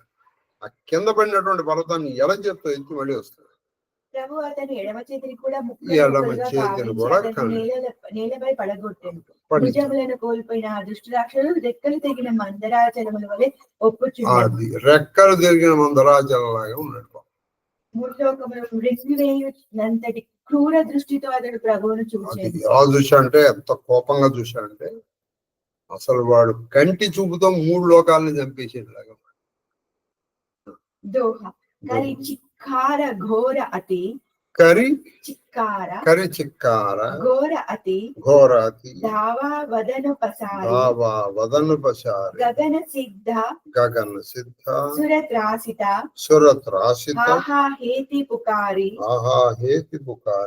ఆ కింద పడినటువంటి పర్వతాన్ని ఎడమ చేతితో ఎత్తి మళ్ళీ వస్తాడు. ప్రభు అతని ఎడమ చేతిని కూడా నేలపై పడగొట్టాడు. భుజములను కోల్పోయిన ఆ దుష్ట రాక్షసులు రెక్కలు తెగిన మందరాచలముల వలె ఒప్పుచున్నాడు. రెక్కలు తెగిన మందరాచలలాగా ఉన్నాడు. ముల్లోకములు మృంగివేయునంతటి క్రూర దృష్టితో అతడు ప్రభువును చూశాడు. ఎలా చూశాడంటే, ఎంత కోపంగా చూశాడంటే అసలు వాడు కంటి చూపుతో 3 లోకాలను చంపేసేలాగా. దోహ కరి చిక్కార ఘోర అతి చిక్కార ఘోర అతి దావా వదను పసారి గగన సిద్ధ సురత్రాసిత ఆహా హేతి పుకారి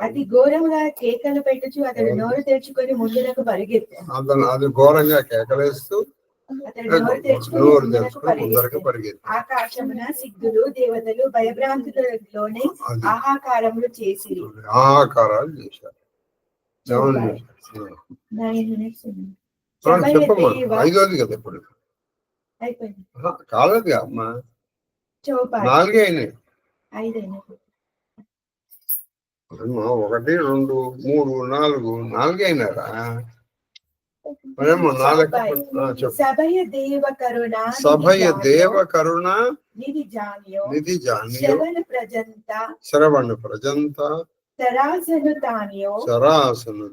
అతి ఘోరంగా కేకలు పెట్టుచు అతడు నోరు తెరుచుకొని ముందులకు పరిగెత్తాడు. అది ఘోరంగా కేకలేస్తూ ఆకాశమున సిద్ధులు దేవతలు భయభ్రాంతులలోనే ఆహాకారములు చేసి ఆహాకారాలు చేశారు. 5వది కదా ఇప్పుడు అయిపోయింది. కాలేదుగా అమ్మా, 4 అయినాయి. 1 2 3 4 4 అయినారా మరేమో 4 చెప్పు. సభయ దేవ కరుణ సభయ దేవ కరుణ నిధి జాన్యో నిధి జాన్యో శ్రవణ ప్రజంత సరవణ తరాసను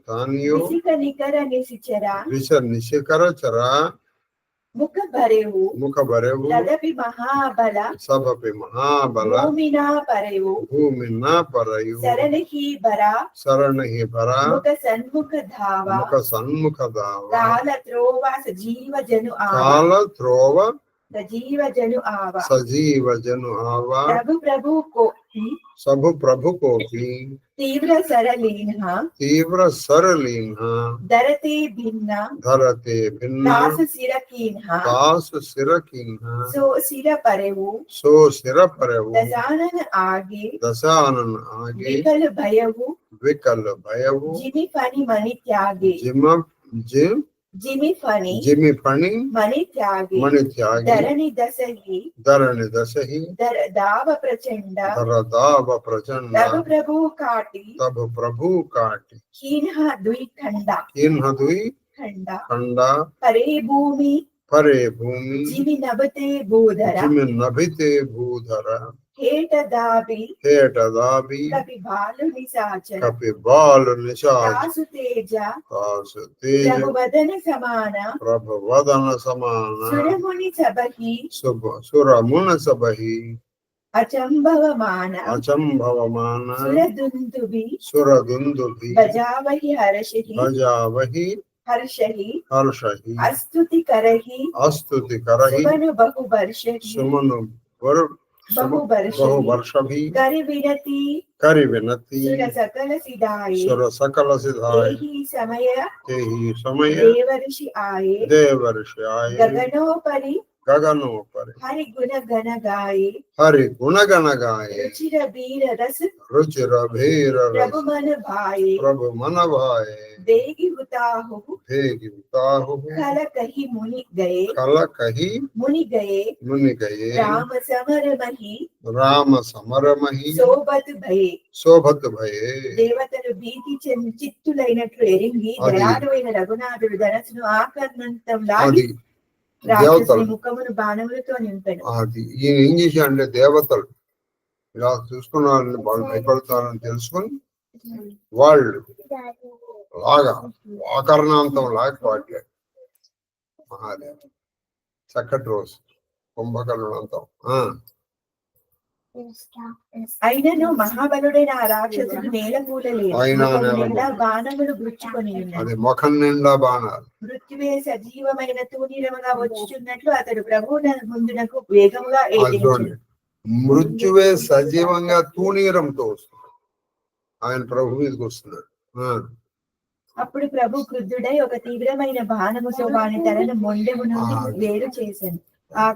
తాన్యో నిశిక నికర నిశిచర నిశికర చర ముఖ భరేవు తదపి మహాబల సభపి మహాబల భూమినా పరయు శరణి భర ముఖ సన్ముఖ ధావ కాల త్రోవ సజీవ జను ఆవ ప్రభు కోపి తీవ్ర సరలీన ధరతే భిన్న దాస సిరకీన సో సిర పరెవు దశానన ఆగే వికల్ భయవు జిమి ఫణి మణి త్యాగే జిమి ఫణి మణి త్యాగే ధరణి దశహి దావ ప్రచండ తబ ప్రభు కాటి హీన ద్వి ఖండ పరే భూమి జిమి నభతే భూధర హేట దాబి కపి బాలు నిశాచర దాసు తేజ ప్రభువదన సమాన సురముని సభహి అచంభవమాన సురదుందుభి బజావహి హర్షహి అస్తుతి కరహి సుమను బహువర్షహి బహువర్షభి కరి వినతి సుర సకల సిధాయ తేహి సమయ దేవర్షి ఆయ గగనోపరి హరి గుణ గణ గాయ రుచిర భీర ప్రభు మన భాయ దేగి ఉతాహు కల కహి ముని గయే రామ సమరమహి శోభత్ భయే దేవతలు భీతి చిత్తులైనట్లు ఎరింగి దయాళువైన రఘునాథుడు ధనసును ఆకర్ణంతం లాగి ముఖమును బాణములతో నింపాడు. అది ఈయన ఏం చేశాడంటే దేవతలు ఇలా చూసుకున్నారని వాళ్ళు భయపడతారని తెలుసుకుని వాళ్ళు లాగా ఆకరణాంతం లాగా పాడాడు మహాదేవ. చక్కటి రోజు కుంభకర్ణాంతం. అయినను మహాబలుడైన ఆ రాక్షసుడు నేల కూలలేదు, బాణములు గుచ్చుకొని అది ముఖం నిండా బాణాలు. మృత్యువే సజీవమైన తూనీరముగా వచ్చుచున్నట్లు అతడు ప్రభువు ముందునకు వేగముగా మృత్యువే సజీవంగా తూనీరంతో వస్తున్నాడు, ఆయన ప్రభు మీదకి వస్తున్నాడు. అప్పుడు ప్రభు క్రుద్ధుడై ఒక తీవ్రమైన బాణము వాని తలను మొండెము నుండి వేరు చేశాను.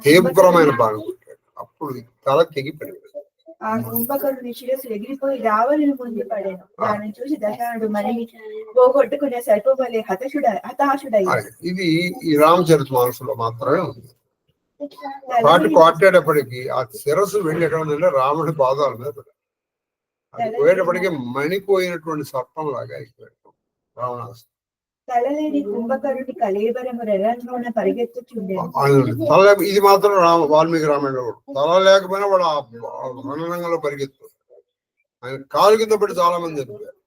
తీవ్రమైన బాణం అప్పుడు తల తెగిపడి ఆ కుంభకరుని శిరస్సు ఎగిరిపోయి రావణుని ముందు పడాను. దాన్ని చూసి దశరథుడు మనిని పోగొట్టుకునే సర్పవలే హతాశుడై. ఇది ఈ రామచరిత మానసులో మాత్రమే ఉంది. పాటి కొట్టేటప్పటికి ఆ శిరస్సు వెళ్ళి ఎక్కడ ఉందంటే రాముడి పాదాల మీద అది పోయేటప్పటికి మణిపోయినటువంటి సర్పం లాగా అయిపోయాడు రావణాసు. తలలేని కుంభకరుడి కళేబరము రణంలోన పరిగెత్తుచుండే. ఇది మాత్రం వాల్మీకి రామాయణంలో తల లేకపోయినా వాడు ఆ రణరంగంలో పరిగెత్తు. ఆయన కాలు కింద పడి చాలా మంది చనిపోయారు.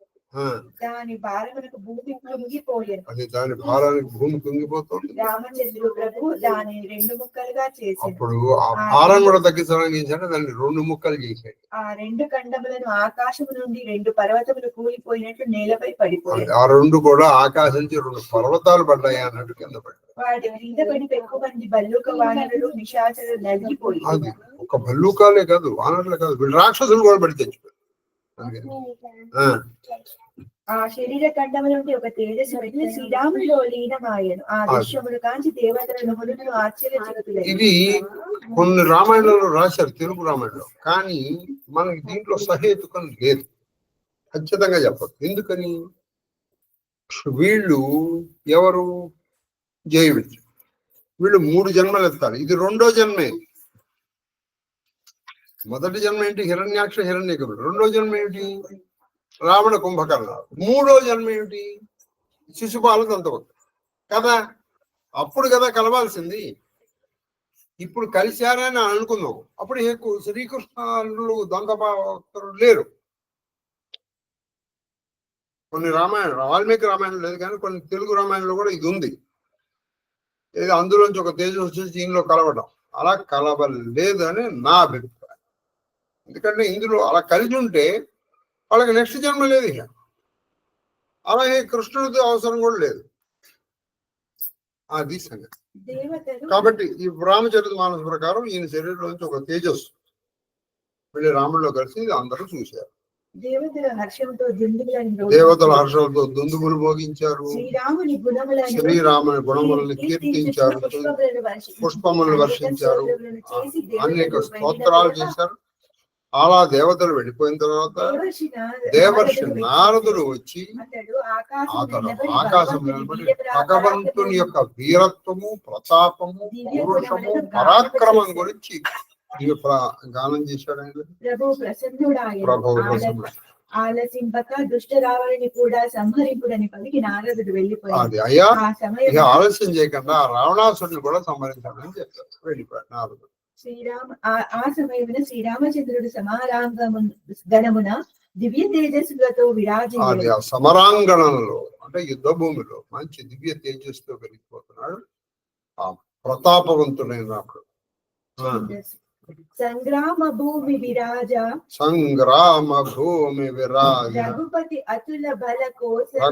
దాని భారమునకు భూమి కుంగిపోయాను. అది దాని భారానికి భూమి కుంగిపోతుంది. రామచంద్రుడు ప్రభు దాని 2 ముక్కలుగా చేశాడు. అప్పుడు ఆ భారం కూడా తగ్గించడానికి ఏంటంటే దాన్ని 2 ముక్కలు చేశాడు. ఆ 2 ఖండములను ఆకాశము నుండి 2 పర్వతములు కూలిపోయినట్లు నేలపై పడిపోయాయి. ఆ 2 కూడా ఆకాశం నుంచి 2 పర్వతాలు పడ్డాయి అన్నట్టు కింద పడ్డాయి. వాటి మీద పడి ఎక్కువ మంది బల్లూక వానరులు నిశాచరులు నలిగిపోయి. అది ఒక బల్లూకాలే కాదు, వానరులే కాదు, వీళ్ళు రాక్షసులు కూడా పడి తెచ్చిపోయారు. ఆ శరీర ఖండము నుండి ఒక తేజస్సు వెళ్ళి శ్రీరాములో లీనమాయను. ఆ దృశ్యములు కాంచి దేవతలను మునులు ఆశ్చర్యచకితులై. ఇది కొన్ని రామాయణంలో రాశారు, తెలుగు రామాయణంలో, కానీ మనకి దీంట్లో సహేతుకం లేదు, ఖచ్చితంగా చెప్పదు. ఎందుకని? వీళ్ళు ఎవరు? జయవిద్య. వీళ్ళు 3 జన్మలు ఎత్తారు, ఇది 2వ జన్మే. మొదటి జన్మ ఏంటి? హిరణ్యాక్ష హిరణ్యకముడు. 2వ జన్మ ఏంటి? రావణ కుంభకర్ణ. మూడో జన్మ ఏమిటి? శిశుపాల దంతవక్త కదా. అప్పుడు కదా కలవాల్సింది. ఇప్పుడు కలిశారని అనుకుందాం. అప్పుడు శ్రీకృష్ణులు దంతభక్తులు లేరు. కొన్ని రామాయణం, వాల్మీకి రామాయణం లేదు కానీ కొన్ని తెలుగు రామాయణంలో కూడా ఇది ఉంది. ఏదో అందులోంచి ఒక తేజం వచ్చేసి దీనిలో కలవడం. అలా కలవలేదు అని నా అభిప్రాయం. ఎందుకంటే ఇందులో అలా కలిసి ఉంటే వాళ్ళకి నెక్స్ట్ జన్మ లేదు. ఇక అలాగే కృష్ణుడితో అవసరం కూడా లేదు. అది సంగతి. కాబట్టి ఈ రామచరిత మానస ప్రకారం ఈయన శరీరంలోంచి ఒక తేజస్సు వెళ్ళి రాముడిలో కలిసి అందరూ చూశారు. దేవతల హర్షంతో దుందుబులు మోగించారు. శ్రీరాముని గుణములను కీర్తించారు, పుష్పములను వర్షించారు, అనేక స్తోత్రాలు చేశారు. అలా దేవతలు వెళ్ళిపోయిన తర్వాత దేవర్షి నారదుడు వచ్చి అతడు ఆకాశం నిలబడి భగవంతుని యొక్క వీరత్వము, ప్రతాపము, పౌరుషము, పరాక్రమం గురించి గానం చేశాడు. ఆయన ప్రభు ప్రసన్నుడు. ఆలసింపక దుష్ట రావణుని కూడా సంహరింపుడని పలికి నారదుడు వెళ్ళిపోయాడు. అది అయ్యా ఇక ఆలస్యం చేయకుండా రావణాసుడిని కూడా సంహరించాడని చెప్పారు. వెళ్ళిపోయాడు నారదుడు. ఆ సమయమున శ్రీరామచంద్రుడు సమారాంగము గణమున దివ్య తేజస్సులతో విరాజిల్లాడు. అది ఆ సమరాంగణంలో అంటే యుద్ధ భూమిలో మంచి దివ్య తేజస్సుతో వెలిగిపోతున్నాడు. ఆ ప్రతాపవంతుడైన రాముడు. సంగ్రామ భూమి విరాజ రఘుపతి అతుల బల కోసల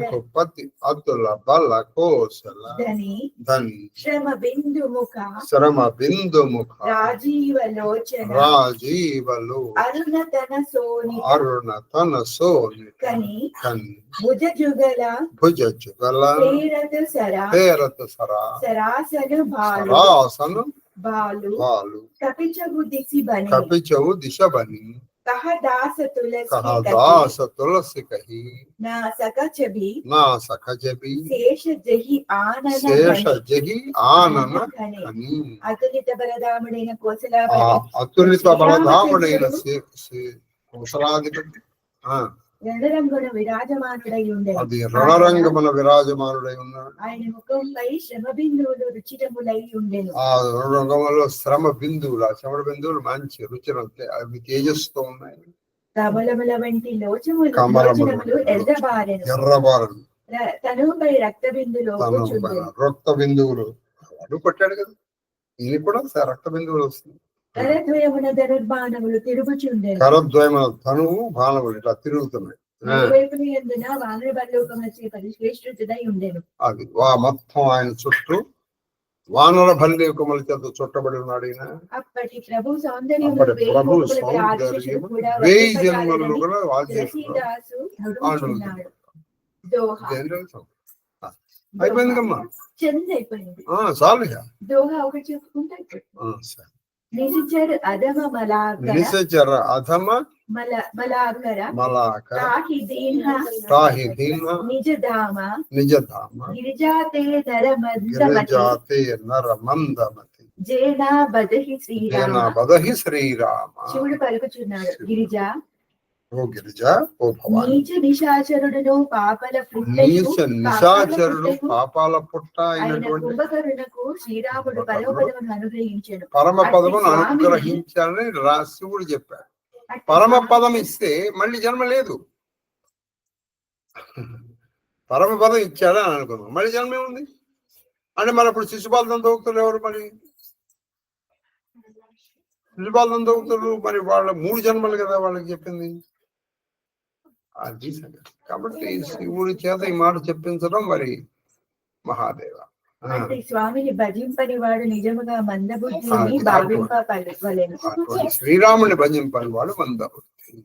ధని శ్రమ బిందు ముఖ రాజీవ అరుణతన సోని కని భుజ జుగల పేరత సరాసను బాలు కపిచవు దిశ బని కహదాస తులసి కహి నా సఖజబి శేష జహి ఆనన అతులిత బలదాముడైన కోసలాధిపతి రణరంగున విరాజమానుడై ఉండేది. అది రణరంగమున విరాజమానుడై ఉన్నాడు. ఆయన ముఖంపై శ్రమ బిందువులు రుచిరములై ఉండేది. ఆ రణరంగంలో శ్రమ బిందువులు, ఆ శ్రమ బిందువులు మంచి రుచిరంతే అవి తేజస్తో ఉన్నాయి. కమలముల వంటి లోచములు ఎర్రబారను తనుపై రక్త బిందువులు అడు కొట్టాడు కదా. ఇది కూడా రక్త బిందువులు వస్తుంది. కరద్వయమున ధనుర్బాణములు తిరుగుచుండేది. కరద్వయమున ధనువు బాణములు ఇట్లా తిరుగుతున్నాయి. అది మొత్తం ఆయన చుట్టూ వానర భల్లేకముల చేత చుట్టబడి ఉన్నాడు. ఆయన అప్పటి ప్రభు సౌందర్యం 1000 జన్మలు కూడా అయిపోయిందికమ్మా. చాలు దోహా ఒకటి చెప్పుకుంటే నిశిచర అధమ మలాకర నిజధామ గిరిజాతే నరమందమతి జేనా బదహి శ్రీరామ. శివుడు పలుకుచున్నాడు, గిరిజా నీచ నిశాచరుడును పాపల పుట్ట అయినటువంటి కుంభకరుణకు శ్రీరాముడు పరమపదమును అనుగ్రహించాడు. పరమ పదమును అనుగ్రహించాలని శివుడు చెప్పాడు. పరమ పదం ఇస్తే మళ్ళీ జన్మ లేదు. పరమ పదం ఇచ్చాడా అని అనుకున్నాం, మళ్ళీ జన్మ ఏముంది అంటే మరి అప్పుడు శిశుపాల దంతవక్తులు ఎవరు? మరి శిశుపాల దంతవక్తులు మరి వాళ్ళ 3 జన్మలు కదా వాళ్ళకి చెప్పింది. అది సంగతి. కాబట్టి శివుడి చేత ఈ మాట చెప్పించడం మరి మహాదేవ. స్వామిని భజింపని వాడు నిజముగా మందబుద్ధిని భావింపవలెను. శ్రీరాముని భజింపని వాడు మందబుద్ధి.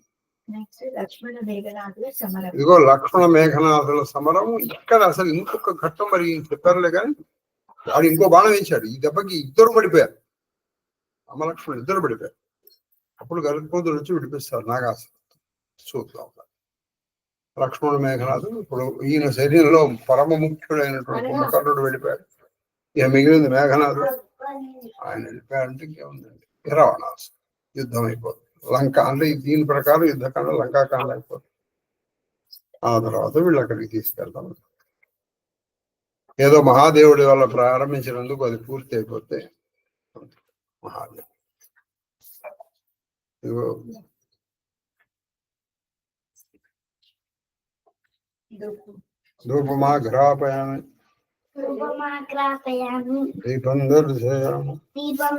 లక్ష్మణ మేఘనాథుల సమరం. ఇదిగో లక్ష్మణ మేఘనాథుల సమరం. ఇక్కడ అసలు ఇంకొక ఘట్టం మరి చెప్పారులే కానీ వాడు ఇంకో బాణం వేశాడు. ఈ దెబ్బకి ఇద్దరు పడిపోయారు. అమలక్ష్మణ ఇద్దరు పడిపోయారు. అప్పుడు గరుత్మంతుడు వచ్చి విడిపిస్తారు నాగాసు. చూద్దాం. లక్ష్మణ మేఘనాథుడు ఇప్పుడు ఈయన శరీరంలో పరమ ముఖ్యుడైనటువంటి కుంభకర్ణుడు వెళ్ళిపోయాడు. ఇక మిగిలింది మేఘనాథుడు. ఆయన వెళ్ళిపోయాడంటే ఇంకేముందండి, రావణాసు యుద్ధం అయిపోతుంది. లంక అంటే దీని ప్రకారం యుద్ధకాండ లంకాకాండ అయిపోతుంది. ఆ తర్వాత వీళ్ళు అక్కడికి తీసుకెళ్తాం. ఏదో మహాదేవుడి వల్ల ప్రారంభించినందుకు అది పూర్తి అయిపోతే మహాదేవ్ ఇదిగో ధూపమాగ్రాపయామి దీపం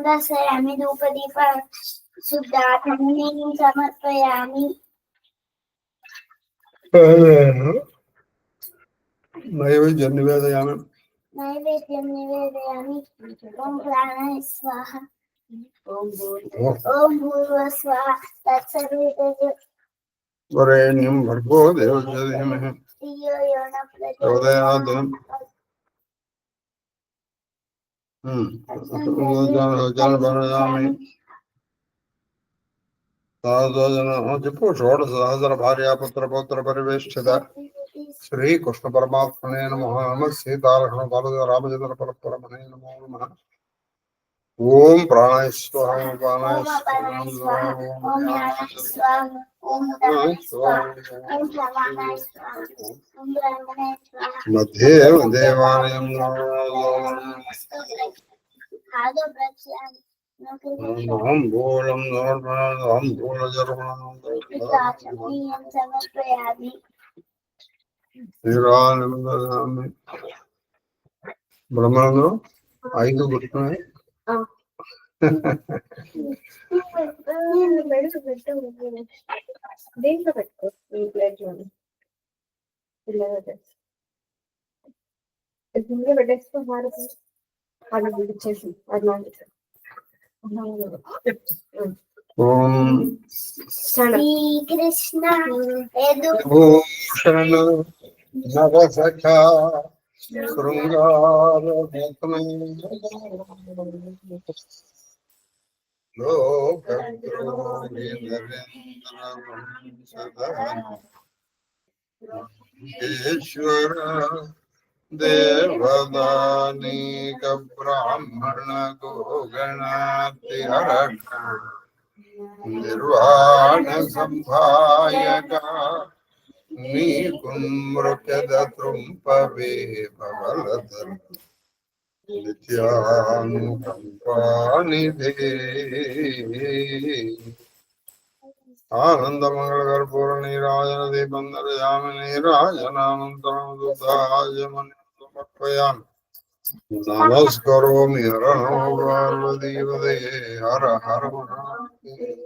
దర్శయామి ధూపదీప శుద్ధాత్మని సమర్పయామి. నైవేద్యం నివేదయామి నైవేద్యం నివేదయామి. ఓం ప్రాణాయ స్వాహ. ఓం ఓం భూర్వ స్వాహ తత్సర్వే వరేణ్యం భర్గో దేవస్య ధీమహి ధియో యో న ప్రచోదయాత్. చెప్పు. షోడశ సహస్ర భార్యాపుత్ర పౌత్ర పరివేష్టిత శ్రీకృష్ణ పరమాత్మనే నమః. సీతాలక్ష్మణ బాలదేవ రామచంద్ర పరపరమనే నమో నమః. ఓం ప్రాణాయ స్వాహ. ఓం ప్రాణాయ స్వాహ. ఓం యానాయ స్వాహ. ఓం ఉదానాయ స్వాహ. ఓం సమానాయ స్వాహ. ఓం బ్రహ్మణాయ స్వాహ. మధ్యే దేవాలయం సమర్పయామి. శ్రీరామి బ్రహ్మానందం 5 గుర్తున్నాయి. దేంట్లో పెట్టుకో ఈ ప్లేట్ లో పెట్టేసుకో. అది ఇచ్చేసి అట్లాంటి ఓం శ్రీకృష్ణ భూషణ నవసఖా శృంగార ఈశ్వర దేవదానీక బ్రాహ్మణ గోగణాతిహరణ నిర్వాణ సంభాయక నీకు మృకద తృంపవే భవలద నిత్యానుకంపానిధే ఆనందమంగళ కర్పూర నీరాజన దీపందరయామి. నీరాజనానంతరం దుర్గాయమని సమర్పయామి. నమస్కరోమి. హర నమో పార్వతీపదే. హర హర మహాదేవ.